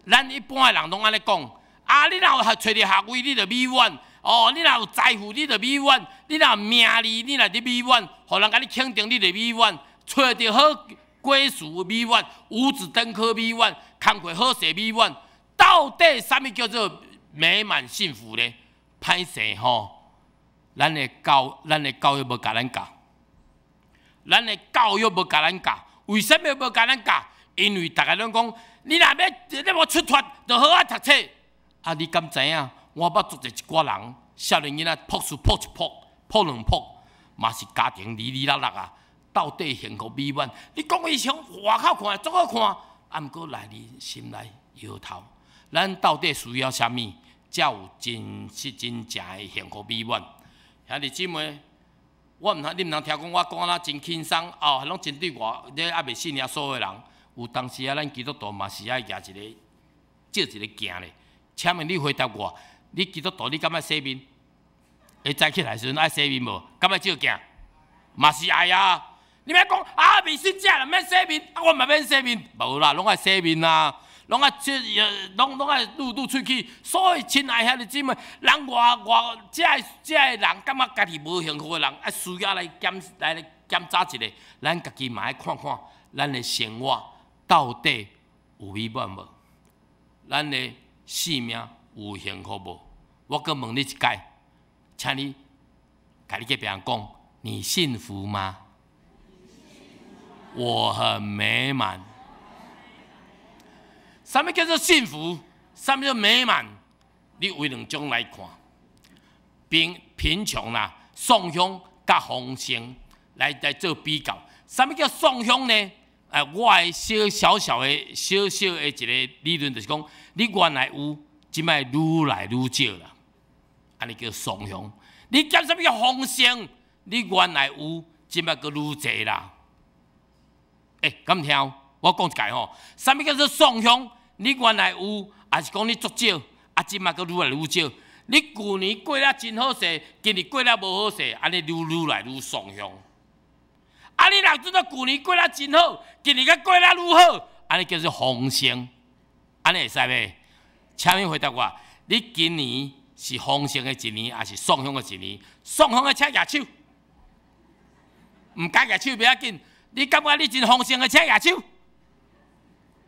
咱一般的人拢安尼讲，啊，你若有找着学位，你就美满；哦，你若有财富，你就美满；你若有名利，你若伫美满；互人甲你肯定，你就美满；找着好归属美满，五子登科美满，工课好势美满。到底啥物叫做？美满幸福咧，歹势吼！咱的教育无甲咱教，为什么无甲咱教？因为大家拢讲，你若要出脱，就好好读册。啊，你敢知影？我捌做者一寡人，少年囡仔扑书扑一扑，扑两扑，嘛是家庭哩哩啦啦啊，到底幸福美满。你讲伊从外口看足好看，啊，毋过内里心内摇头。咱到底需要啥物，才有真正的幸福美满？兄弟姊妹，你毋通听讲我讲啊真轻松哦，拢针对我，咧还袂信遐所有人。有当时啊，咱基督徒嘛是爱举一个，照一个行咧。请问你回答我，你基督徒你敢爱洗面？会早起来时阵爱洗面无？敢爱照行？嘛是爱啊！你莫讲啊，未信者人免洗面，啊我嘛免洗面，无啦，拢爱洗面啦，拢爱拢爱露喙齿。所以亲爱兄弟姊妹，人这个人感觉家己无幸福的人，啊需要来检查一下，咱家己嘛爱看看，咱的生活到底有美满无？咱的性命有幸福无？我阁问你一解，请你甲你隔壁人讲，你幸福吗？我很美满。什么叫做幸福？什么叫美满？你为两种来看，贫穷啦、丧凶甲丰盛来做比较。什么叫丧凶呢？我的小小的一个理论就是讲，你原来有，即摆愈来愈少啦，安尼叫丧凶。你讲什么叫丰盛？你原来有，即摆阁愈侪啦。敢听？我讲一解吼，什么叫做丧凶？你原来有，还是讲你足少，啊，即摆阁愈来愈少。你旧年过了真好势，今年过了无好势，安尼愈来愈丧凶。啊！你若做到旧年过了真好，今年甲过了愈好，安尼叫做丰盛，安尼会使袂？请你回答我，你今年是丰盛的一年，还是丧凶的一年？丧凶的请举手，唔敢举手不要紧。你感觉你真丰盛的请举手，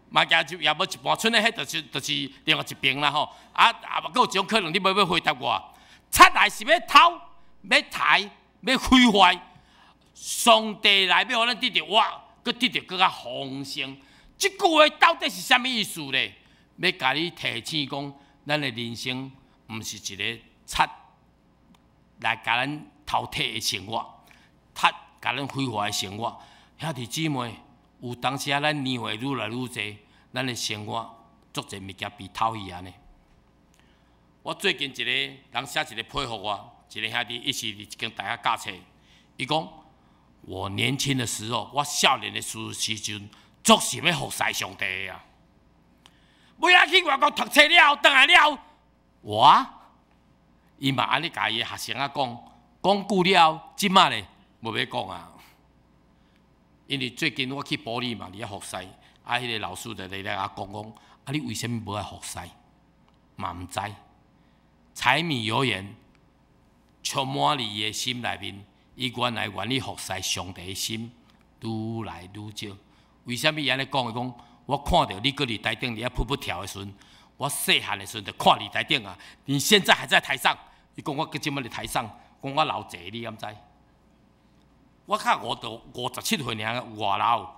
嘛举手也无一半剩的，迄就是另外一边啦吼。啊，阁有一种可能，你要回答我，出来是要偷、要抬、要毁坏。上帝来要互咱得到我，佮得到更较丰盛。即句话到底是啥物意思呢？要甲你提醒讲，咱的人生毋是一个贼来甲咱偷摕的生活，贼甲咱毁坏的生活。兄弟姊妹，有当时啊，咱年岁愈来愈侪，咱的生活足侪物件被偷去安尼。我最近一个人写一个佩服我，一个兄弟，伊是一间大学教册，伊讲。我年轻的时候，我少年的时阵，足想要服侍上帝啊！尾仔去外国读册了，倒来了，伊嘛安尼甲伊的学生仔讲久了，即马咧无要讲啊。因为最近我去保利嘛，伫遐服侍，迄个老师就来甲讲，你为什么无爱服侍？嘛毋知，柴米油盐充满你的心内面。伊原来愿意服侍上帝的心愈来愈少。为什么伊安尼讲？伊讲我看到你搁伫台顶伫遐噗跳的时阵，我细汉的时阵就看你台顶啊。你现在还在台上，伊讲我搁即摆伫台上，讲我老济，你敢知？我较57岁尔，外老。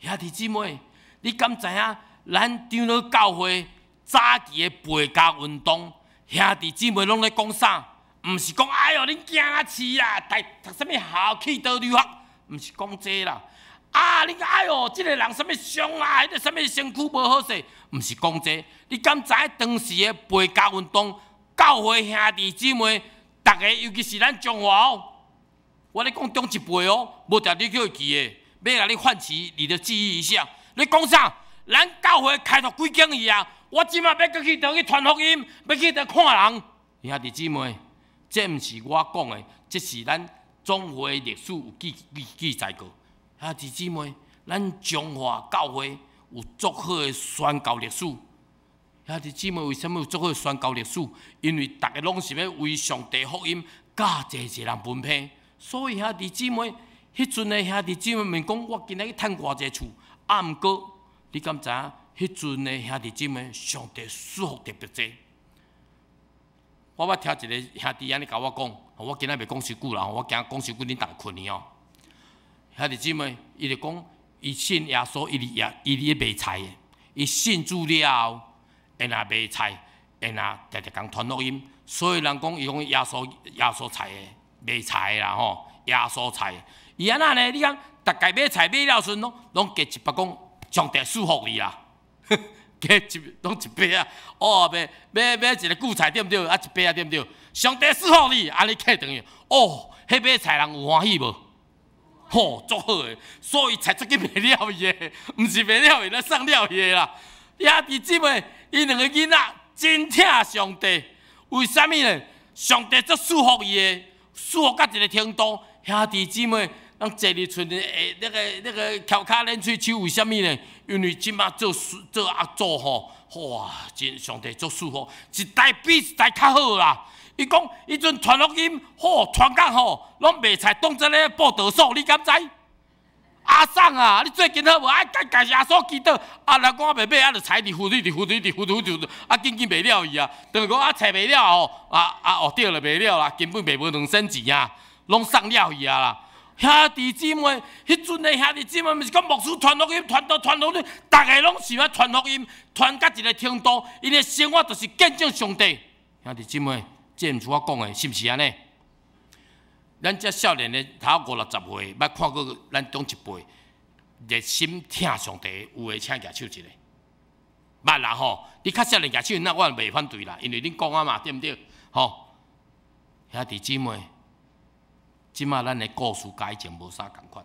兄弟姊妹，你敢知影？咱长老教会早期的陪教运动，兄弟姊妹拢咧讲啥？毋是讲哎哟，恁惊啊饲啦，读什物校去倒留学，毋是讲这啦。啊，恁哎哟，即个人什物伤啊，迄个什物身躯无好势，毋是讲这。你敢知当时的陪教运动，教会兄弟姊妹，逐个尤其是咱中华哦，我咧讲中一辈哦，无条你叫伊记的，要甲你唤起你的记忆一下。你讲啥？咱教会开拓几间去啊？我即马要搁去倒去传福音，要去倒看人，兄弟姊妹。这毋是我讲的，这是咱中华历史有记载过。兄弟姊妹，咱中华教会有足好的宣教历史。兄弟姊妹，为什么有足好的宣教历史？因为大家拢是要为上帝福音，教济人分配。所以兄弟姊妹，迄阵的兄弟姊妹们讲，我今仔去趁偌济厝，啊，毋过你敢知影？迄阵的兄弟姊妹，上帝祝福特别多。我捌听一个兄弟安尼甲我讲，我今仔袂讲伤久啦，我惊讲伤久恁逐个困去哦。兄弟姊妹，伊就讲，伊信耶稣，伊咧卖菜的，伊信主了后，会若卖菜，会若常常讲传福音，所以人讲伊讲耶稣菜的卖菜啦吼，耶稣菜。伊安那呢？你讲大概买菜买了顺拢加一百讲上帝祝福你啦，加拢一百啊！哦，买一个韭菜对不对？啊一百啊对不对？上帝祝福你，安尼客等于哦，迄买菜人有欢喜无？吼，足好诶！所以菜足紧卖了伊诶，毋是卖了伊，咱送了伊诶啦。兄弟姊妹，伊两个囡仔真疼上帝，为什么呢？上帝足祝福伊诶，祝福到一个程度，兄弟姊妹。咱坐入厝诶，那个翘脚练喙手，为什么呢？因为即马做阿祖吼，哇！真上帝做祝福，一代比一代较好啦。伊讲，伊阵传福音，传到拢卖菜当作咧报道所，你敢知？阿送啊，你最近好无？爱家耶稣祈祷，啊，若讲袂买，啊，就菜糊涂，啊，紧卖了伊啊。等于讲啊，菜卖了对了，卖了啦，根本卖无2仙钱啊，拢送了伊啊啦。兄弟姊妹，迄阵的兄弟姊妹，毋是讲牧师传福音，传到你，大家拢想要传福音，传到一个程度，因的生活就是见证上帝。兄弟姊妹，这毋是我讲的，是毋是安尼？咱这少年的头50、60岁，捌看过咱中一辈热心疼上帝，有诶请举手一下。捌啦吼，你较少年举手，那我袂反对啦，因为恁讲啊嘛，对毋对？吼，兄弟姊妹。即马咱的故事甲以前无啥共款，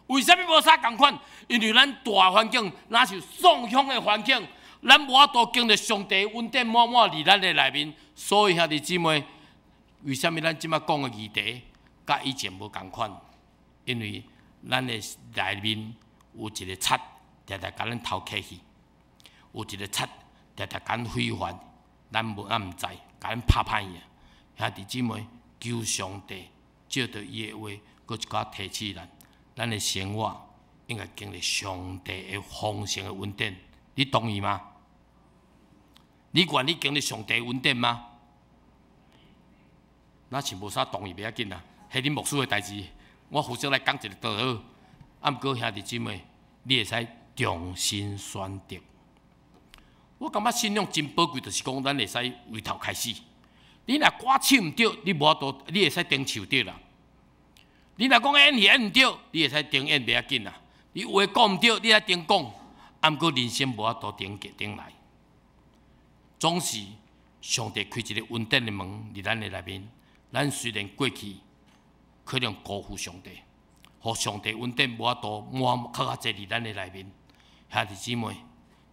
为什么无啥共款？因为咱大环境若是丧乡的环境，咱无法度经历上帝恩典满满伫咱的内面，所以兄弟姊妹，为什么咱即马讲的议题甲以前无共款？因为咱的内面有一个贼，常常甲咱偷客去；有一个贼，常常甲咱非凡，咱毋知，甲咱拍歹去。兄弟姊妹，求上帝。照着伊的话，搁一寡提起咱的生活应该经历上帝的丰盛的恩典，你同意吗？你愿意经历上帝的恩典吗？那是无啥同意，袂要紧啦，迄恁牧师的代志，我负责来讲一个就好。啊，毋过兄弟姊妹，你会使重新选择。我感觉信仰真宝贵，就是讲咱会使从头开始。你若歌唱毋对，你无法度，你会使顶唱对啦。你若讲演戏演毋对，你会使顶演袂要紧啦。你话讲毋对，你来顶讲，啊，毋过人生无法度顶来。总是上帝开一个恩典的门伫咱的内面。咱虽然过去可能辜负上帝，互上帝恩典无法度较济伫咱的内面。兄弟姊妹，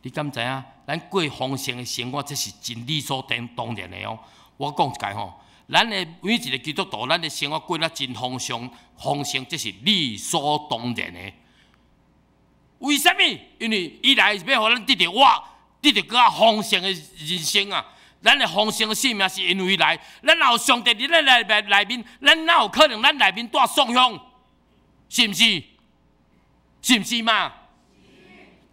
你敢知影？咱过丰盛的生活，这是真理所当然的哦。我讲一解吼，咱的每一个基督徒，咱的生活过得真丰盛，这是理所当然的。为什么？因为伊来是要互咱得到更加丰盛的人生啊！咱的丰盛的生命是因为来，咱若有上帝伫咱内面，咱哪有可能咱内面带丧乡？是毋是？是毋是嘛？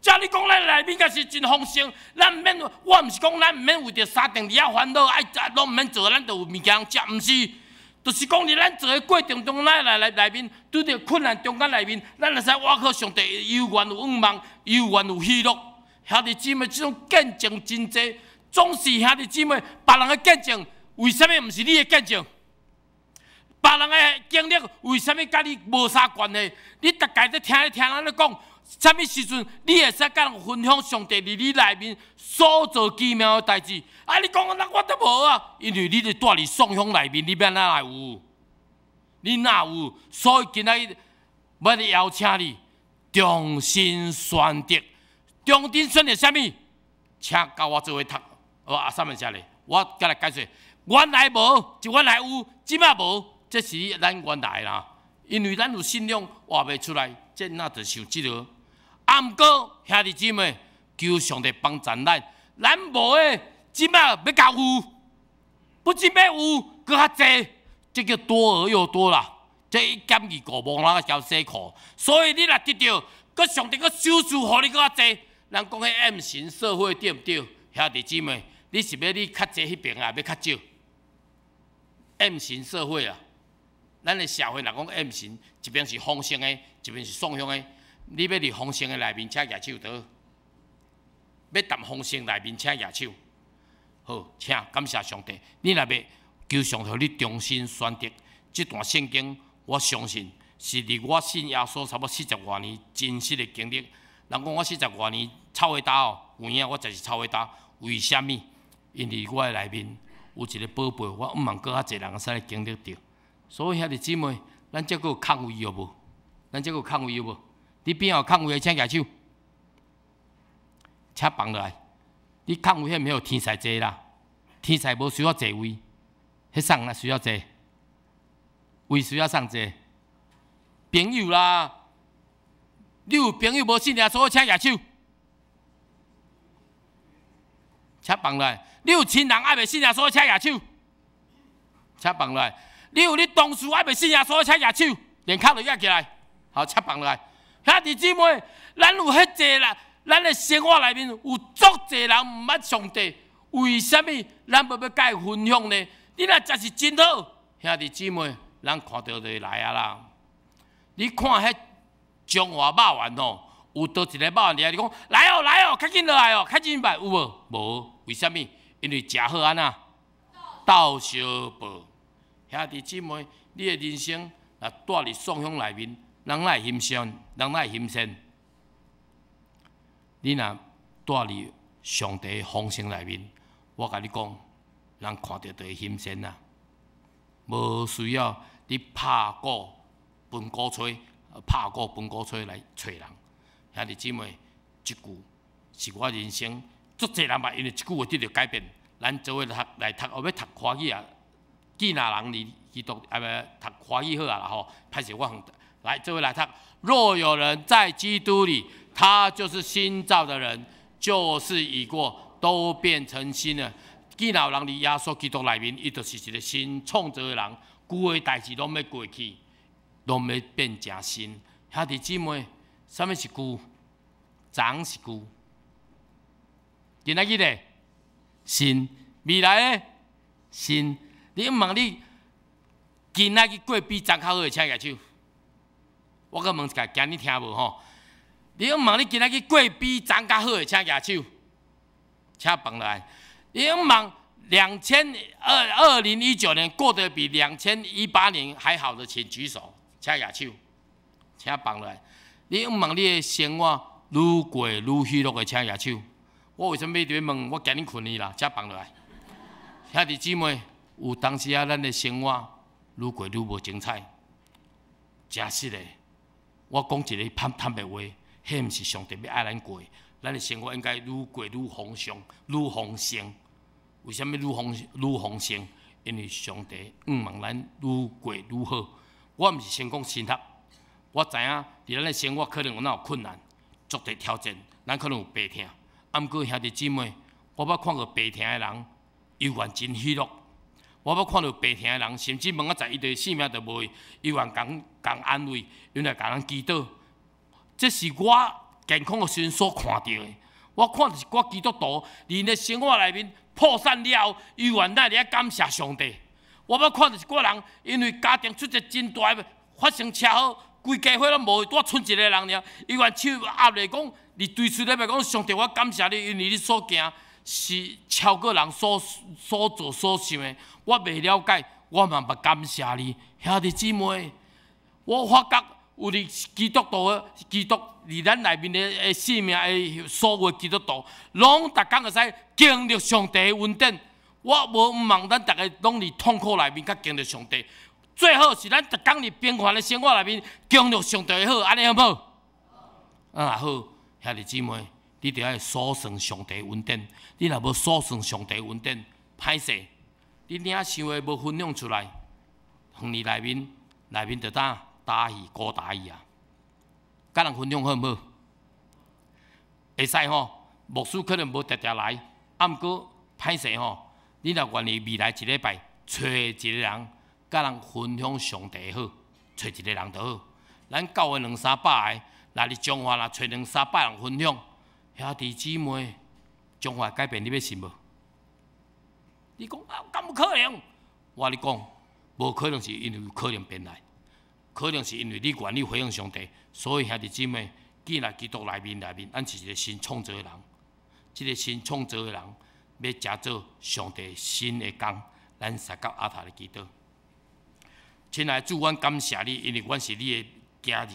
照你讲，咱内面才是真丰盛，咱毋免，我毋是讲咱毋免为着三顿而烦恼，拢毋免做，咱就有物件食，毋是，就是讲伫咱做的过程中，咱内面拄着困难中间内面，咱会使倚靠上帝，有愿有望望，有愿有喜乐。兄弟姊妹，这种见证真济，总是兄弟姊妹别人的见证，为什么毋是你的见证？别人的经历，为什么甲你无啥关系？你大概在听咱咧讲。什么时阵你会使甲人分享上帝伫你内面所做奇妙的代志？啊，你讲那我都无啊，因为你伫住伫丧乡内面，你要哪有？你哪有？所以今仔日要邀请你重新选择，重新选择什么？请教我做伙读。阿三文写咧，我甲来解说。原来无，就原来有，即摆无，这是咱原来啦。因为咱有信仰活袂出来，这那就受这个。啊，毋过兄弟姊妹，求上帝帮助咱，咱无诶，即摆要甲有，不仅要有，搁较济，这叫多而又多啦。这一减二个无那个叫细库，所以你若得到，搁上帝搁收赐互你搁较济。人讲迄 M 型社会对毋对？兄弟姊妹，你是要你较济迄边啊，要较少 ？M 型社会啊，咱诶社会若讲 M 型，一边是丰盛诶，一边是丧乡诶。你要伫丰盛的内面，请举手倒；要谈丰盛内面，请举手。好，请感谢上帝。你若要求上帝，你重新选择这段圣经，我相信是伫我信耶稣差不多40多年真实的经历。人讲我40多年臭火打哦，有影我就是臭火打。为虾米？因为我的内面有一个宝贝，我毋茫搁较侪人会使来经历到。所以兄弟姊妹，咱这个有空位有无？咱这个有空位有无？你边有空位的请举手，请放落来。你空位遐没有天才坐啦，天才无需要坐位，迄送啦需要坐，位需要送坐。朋友啦，你有朋友无信耶稣，请举手，请放落来。你有亲人爱袂信耶稣，请举手，请放落来。你有你同事爱袂信耶稣，请举手，连脚都举起来，好，请放落来。兄弟姊妹，咱有迄济啦。咱的生活内面有足侪人毋捌上帝，为什么咱要甲伊分享呢？你若真是真好，兄弟姊妹，咱看到就来啊啦！你看迄中华肉圆吼，有倒一个肉圆你讲来哦来哦，较紧落来哦，较紧来有无？无，为什么？因为食好安那斗相报。兄弟姊妹，你的人生若带入丧香内面，人哪会欣赏？人哪会欣赏？你若带入上帝的丰盛内面，我甲你讲，人看到就会欣赏啦。无需要你拍鼓分鼓吹，拍鼓分鼓吹来找人。兄弟姊妹，即句是我人生足侪人嘛，因为即句话得到改变。咱做伙来读，后要读华语啊，记那人哩，基督啊不读华语好啊啦吼。歹势我来做伙来读。若有人在基督里，他就是新造的人，旧事已过，都变成新了。既然有人伫耶稣基督内面，伊就是一个新创造的人，旧的代志拢要过去，拢要变成新。兄弟姊妹，什么是旧？昨是旧，今仔日的新，未来的新。你问你今仔日过比昨较好的，请举手。我搁问一下，今日听无吼？你问你今仔日过比昨较好的，请举手，请放落来。你问2019年过得比2018年还好的，请举手，请举手，请放落来。你问你的生活愈过愈喜乐的，请举手。我为什么要伫问？我今日困去啦，请放落来。兄弟姊妹，有当时啊，咱的生活愈过愈无精彩，真实的。我讲一个坦白话，迄毋是上帝要爱咱过，咱的生活应该愈过愈丰盛、愈丰盛。为什么愈丰盛？因为上帝望咱愈过愈好。我毋是先讲心态，我知影伫咱的生活可能有哪有困难、足地挑战，咱可能有病痛。啊，毋过兄弟姊妹，我捌看过病痛的人，犹原真喜乐。我捌看到病痛的人，甚至问仔载，伊对性命都无去，犹原共安慰，原来共人祈祷。这是我健康的时阵所看到的。我看到是我基督徒，伫咧生活内面破产了后，犹原咱咧感谢上帝。我捌看到是个人，因为家庭出一真大发生车祸，规家伙拢无，拄剩一个人尔，犹原手压咧讲，你对厝咧讲上帝，我感谢你，因为你所行是超过人所做所想的。我未了解，我嘛不感谢你，兄弟姊妹。我发觉有你基督徒的基督，伫咱内面的生命的所有基督徒，拢逐工会使经历上帝的恩典。我无毋望咱逐个拢伫痛苦内面，甲经历上帝。最好是咱逐工伫平凡的生活内面经历上帝的好，安尼好不好？好，兄弟姊妹，你着爱数算上帝的恩典。你若无数算上帝的恩典，歹势。你领想的无分享出来，互你内面就打伊孤打伊啊！甲人分享好毋好？会使吼，牧师可能无常常来，啊毋过歹势吼，你若愿意未来一礼拜找一个人，甲人分享上帝好，找一个人就好。咱教会200-300个，来伫中华啦，找200-300人分享，兄弟姊妹，中华改变你要信无？你讲啊，敢有可能？我你讲，无可能是因为有可能变来，可能是因为你愿意回应上帝。所以兄弟姊妹，进来基督内面，咱是一个新创造的人。即个新创造的人，要食做上帝新的工，咱撒到阿塔的基督。亲爱的主，阮感谢你，因为阮是你的囝儿。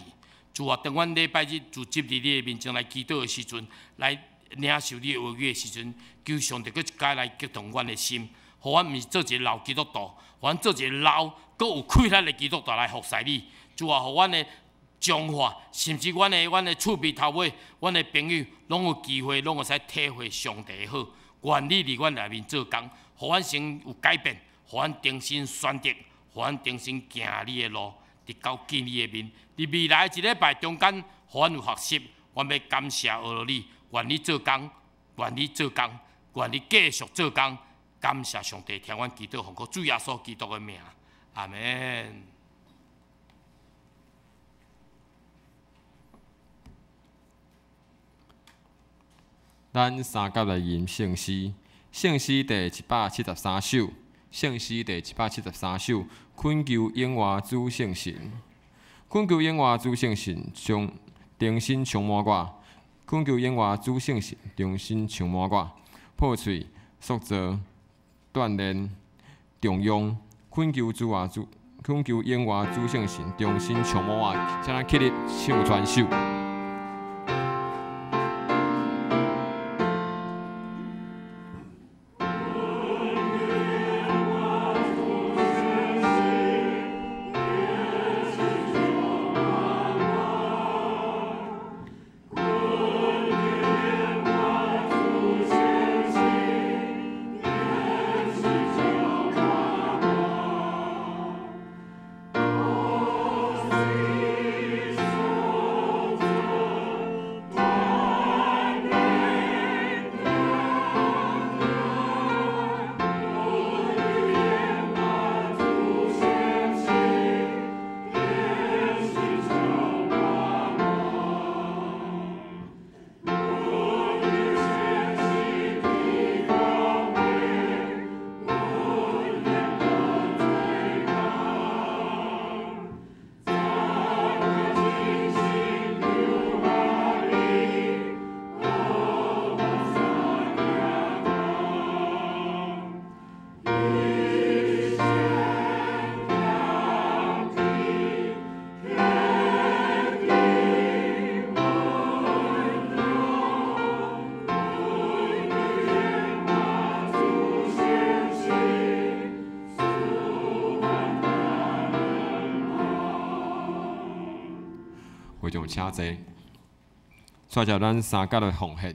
主啊，当阮礼拜日就接伫你的面前来祈祷的时阵，来领受你的话语的时阵，求上帝搁一解来激动阮的心，互阮毋是做一个老基督徒，互阮做一个老搁有气力的基督徒来服侍你。主啊，互阮的彰化，甚至阮的厝边头尾，阮的朋友，拢有机会，拢会使体会上帝的好。愿你伫阮内面做工，互阮心有改变，互阮重新选择。互阮重新行你的路，直到见你的面。伫未来一礼拜中间，互阮有学习，阮要感谢学了你。愿你做工，愿你做工，愿你继续做工。感谢上帝，听阮祈祷，奉靠主耶稣基督的名，阿门。咱三甲来吟圣诗，圣诗第173首。圣诗第173首，恳求永活主圣神，恳求永活主圣神，充重新充满我，恳求永活主圣神，重新充满我，破碎、塑造、锻炼、重用，恳求主啊主，恳求永活主圣神，重新充满我，请咱起立唱全首。会众请坐，带着咱三甲的奉献。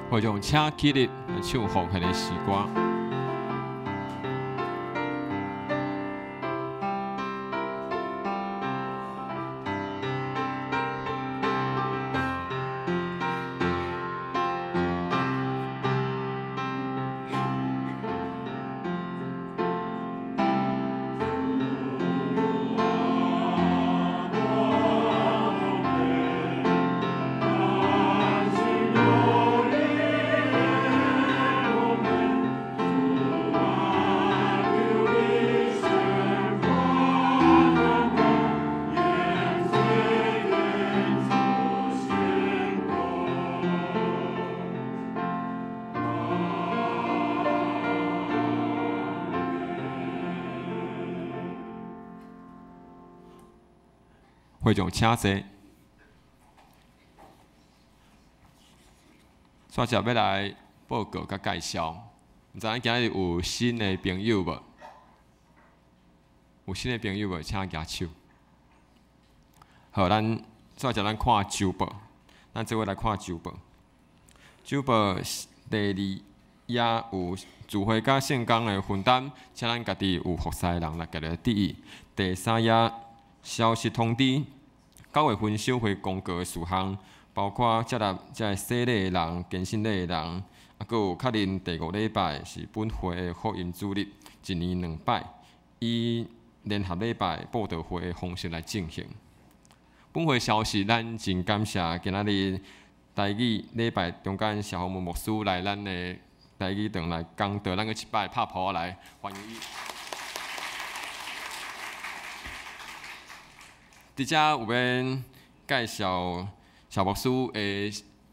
会众请起立来唱奉献的诗歌。会场请坐。煞接要来报告甲介绍，毋知影今日有新的朋友无？有新的朋友无？请举手。好，煞接咱看周报，咱即位来看周报。周报第2页有聚会甲圣工的分担，请咱家己有服侍的人来家己注意。第3页消息通知，9月份小会公告的事项。包括接纳遮洗礼的人、健信礼的人，啊，佮有确认第5礼拜是本会的福音主日，1年2摆，以联合礼拜报道会的方式来进行。本会消息，咱真感谢今仔日台语礼拜中间小红门牧师来咱的台语堂来讲道，咱个一摆拍谱来欢迎伊。伫遮有免介绍？小牧师的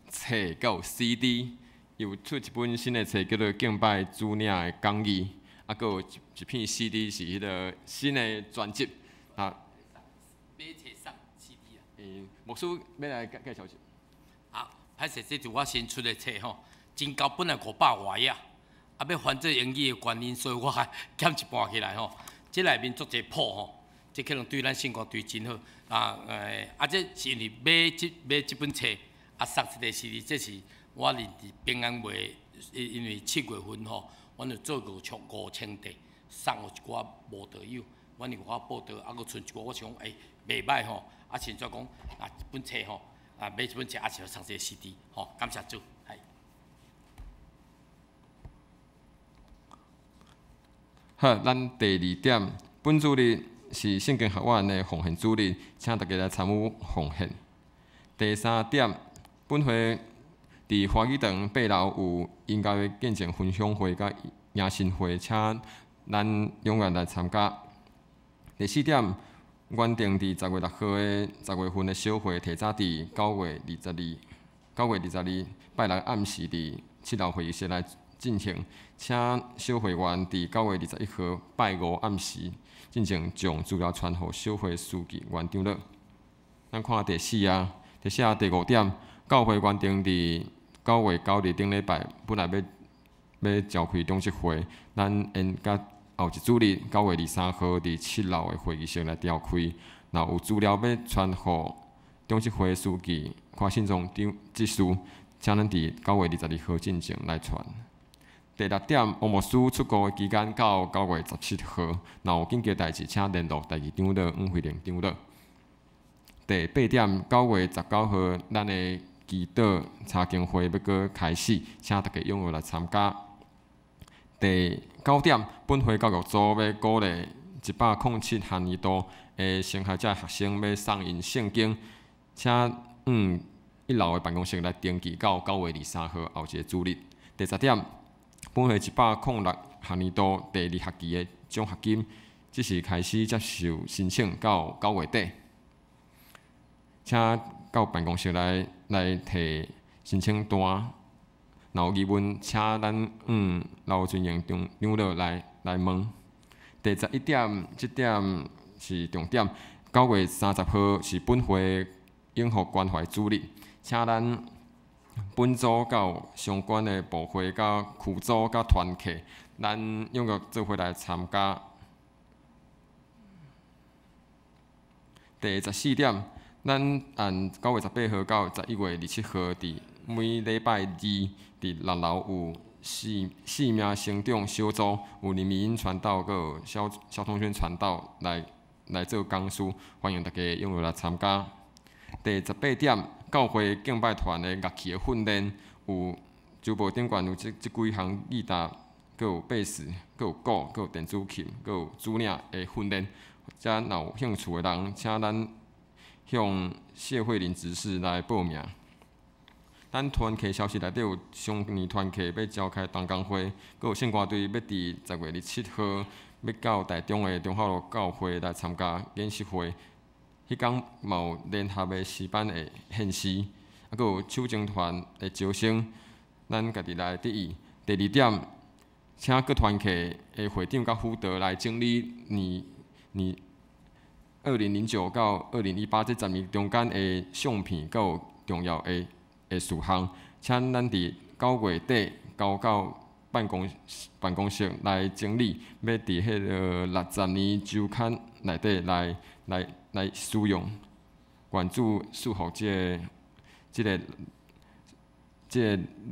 册，佮有 CD， 有出一本新的册，叫做《敬拜主领的讲义》，啊，佮有一片 CD 是迄个新的专辑啊。买册送 CD 啊。牧师要来介绍一下。啊，歹势，这是我新出的册吼，真厚本来500多页，啊，要翻做英语的原因，所以我还减一半起来吼。这内面足侪谱吼。这可能对咱圣光对真好啊！这是因为买这本册啊，送这个 CD， 这是我伫平安月，因为7月份吼，阮就做过出5000块，送互一寡无道友，阮有我报道，啊，佫剩一寡，我想袂歹吼，啊，现在讲啊，这本册吼，啊，买这本册也是要送这个 CD， 吼，感谢主，系。好，咱第2点，本主日是圣经学院的奉献主日，请大家来参与奉献。第3点，本会伫花语堂8楼有音乐的见证分享会甲迎新会，请咱踊跃来参加。第4点，原定伫10月6号的10月份的小会，提早伫9月22拜六暗时伫7楼会议室来进行，请小会员伫9月21号拜5暗时进行将资料传予小会书记园长了。咱看第4页，第5点，教会原定伫9月9日顶礼拜本来要召开中职会，咱因甲后一主日9月23号伫7楼的会议室来召开。若有资料要传予中职会书记看信中指示，请咱伫9月22号进行来传。第6点，王牧师出国的期间到9月17号，若有紧急代志，请联络第2长老黄慧玲长老。第8点，9月19号，咱的祈祷查经会要搁开始，请大家踊跃来参加。第9点，本会教育组要鼓励107学年度的升学者学生要送因圣经，请1楼的办公室来登记到9月23号后一个主日。第10点。本会106学年度第2学期的奖学金，即是开始接受申请到9月底，请到办公室来摕申请单。若有疑问，请咱刘俊英长老来问。第11点，这点是重点。9月30号是本会永福关怀主日，请咱本组到相关的部会、甲区组、甲团契，咱踊跃做伙来参加。第14点，咱按9月18号到11月27号，伫每礼拜2伫6楼有4名成长小组，有林美英传道，佮有肖同轩传道来做讲师，欢迎大家踊跃来参加。第18点，教会敬拜团的乐器的训练，有周报顶悬有即几项吉他，佮有贝斯，佮有鼓，佮有电子琴，佮有主领的训练。遮若有兴趣的人，请咱向谢慧玲执事来报名。咱团契消息内底有上年团契要召开同工会，佮有圣歌队要伫10月27号要到台中的中华路教会来参加演习会。迄天嘛有联合的诗班的献诗，啊，佮有手情团的招生，咱家己来注意。第2点，请各团契的会长甲辅导来整理2009到2018这10年中间的相片，佮有重要的事项，请咱伫9月底交到办公室来整理，要伫迄个60年周刊内底来使用，关注束缚这个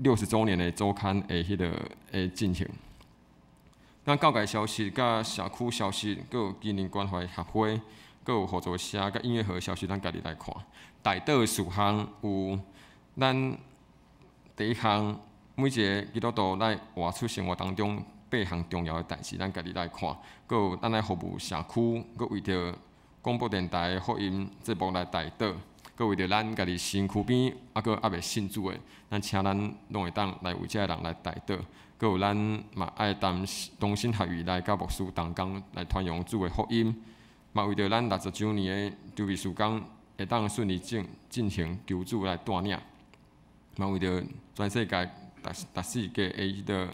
60周年的周刊的迄个进行。咱教界消息、甲社区消息，佮有纪念关怀协会，佮有合作社、甲音乐盒消息，咱家己来看。大岛的事项有咱第一项，每一个基督徒来活出生活当中8项重要的代志，咱家己来看。佮有咱来服务社区，佮为着广播电台的福音节目来带导，佮为着咱家己身躯边佮还未信主的，咱请咱拢会当来为遮个人来带导。佮有咱嘛爱同心合意来甲牧师同工来传扬主的福音，嘛为着咱60周年的周日事工会当顺利进行求主来带领，嘛为着全世界逐世界的迄个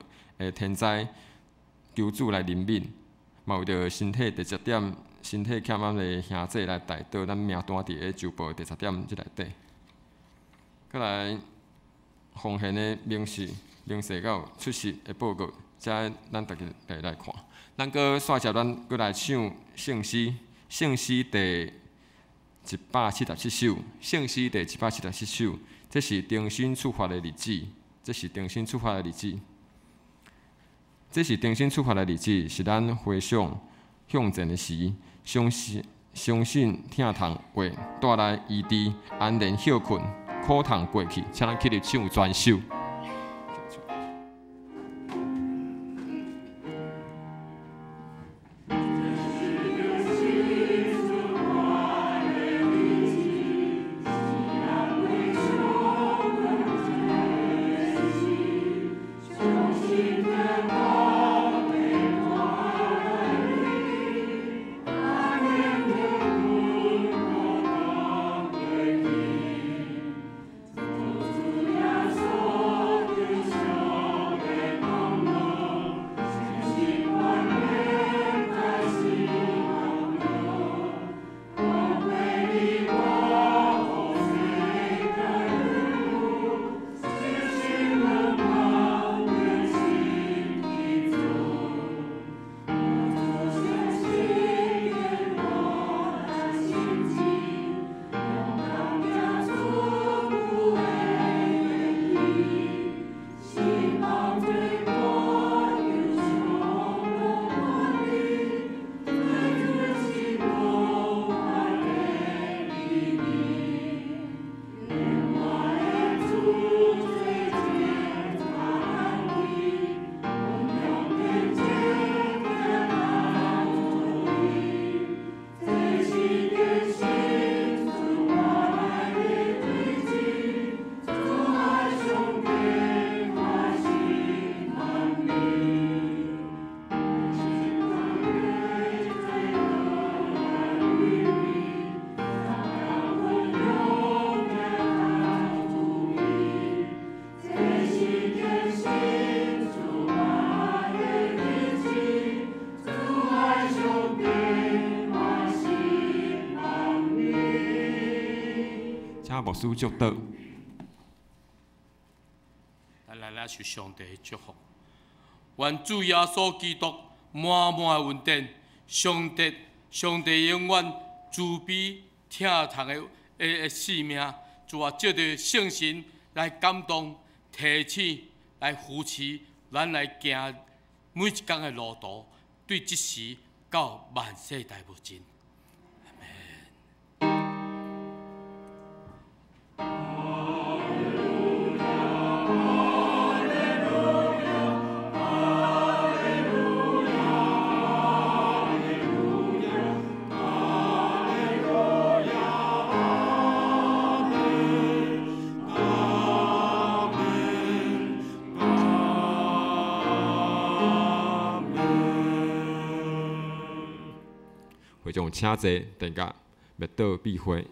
天灾求主来怜悯，嘛为着身体第10点，身体欠满的兄弟来带导咱名单伫个周报第10点即内底。再来奉献的明示到出席的报告，则咱大家来看。咱搁煞接咱搁来唱圣诗，圣诗第177首，圣诗第177首，这是重新出发的日子，这是重新出发的日子，这是重新出发的日子，是咱回想向前的时，相信疼痛会带来医治，安然休困，苦痛过去，请咱起立唱全首。牧师祝祷。咱来受上帝的祝福，愿主耶稣基督满满的恩典，上帝永远慈悲疼痛的性命，主啊，借着圣神来感动、提醒、来扶持，咱来行每一天的路途，对即时到万世代无尽。会众请坐，大家灭倒避讳。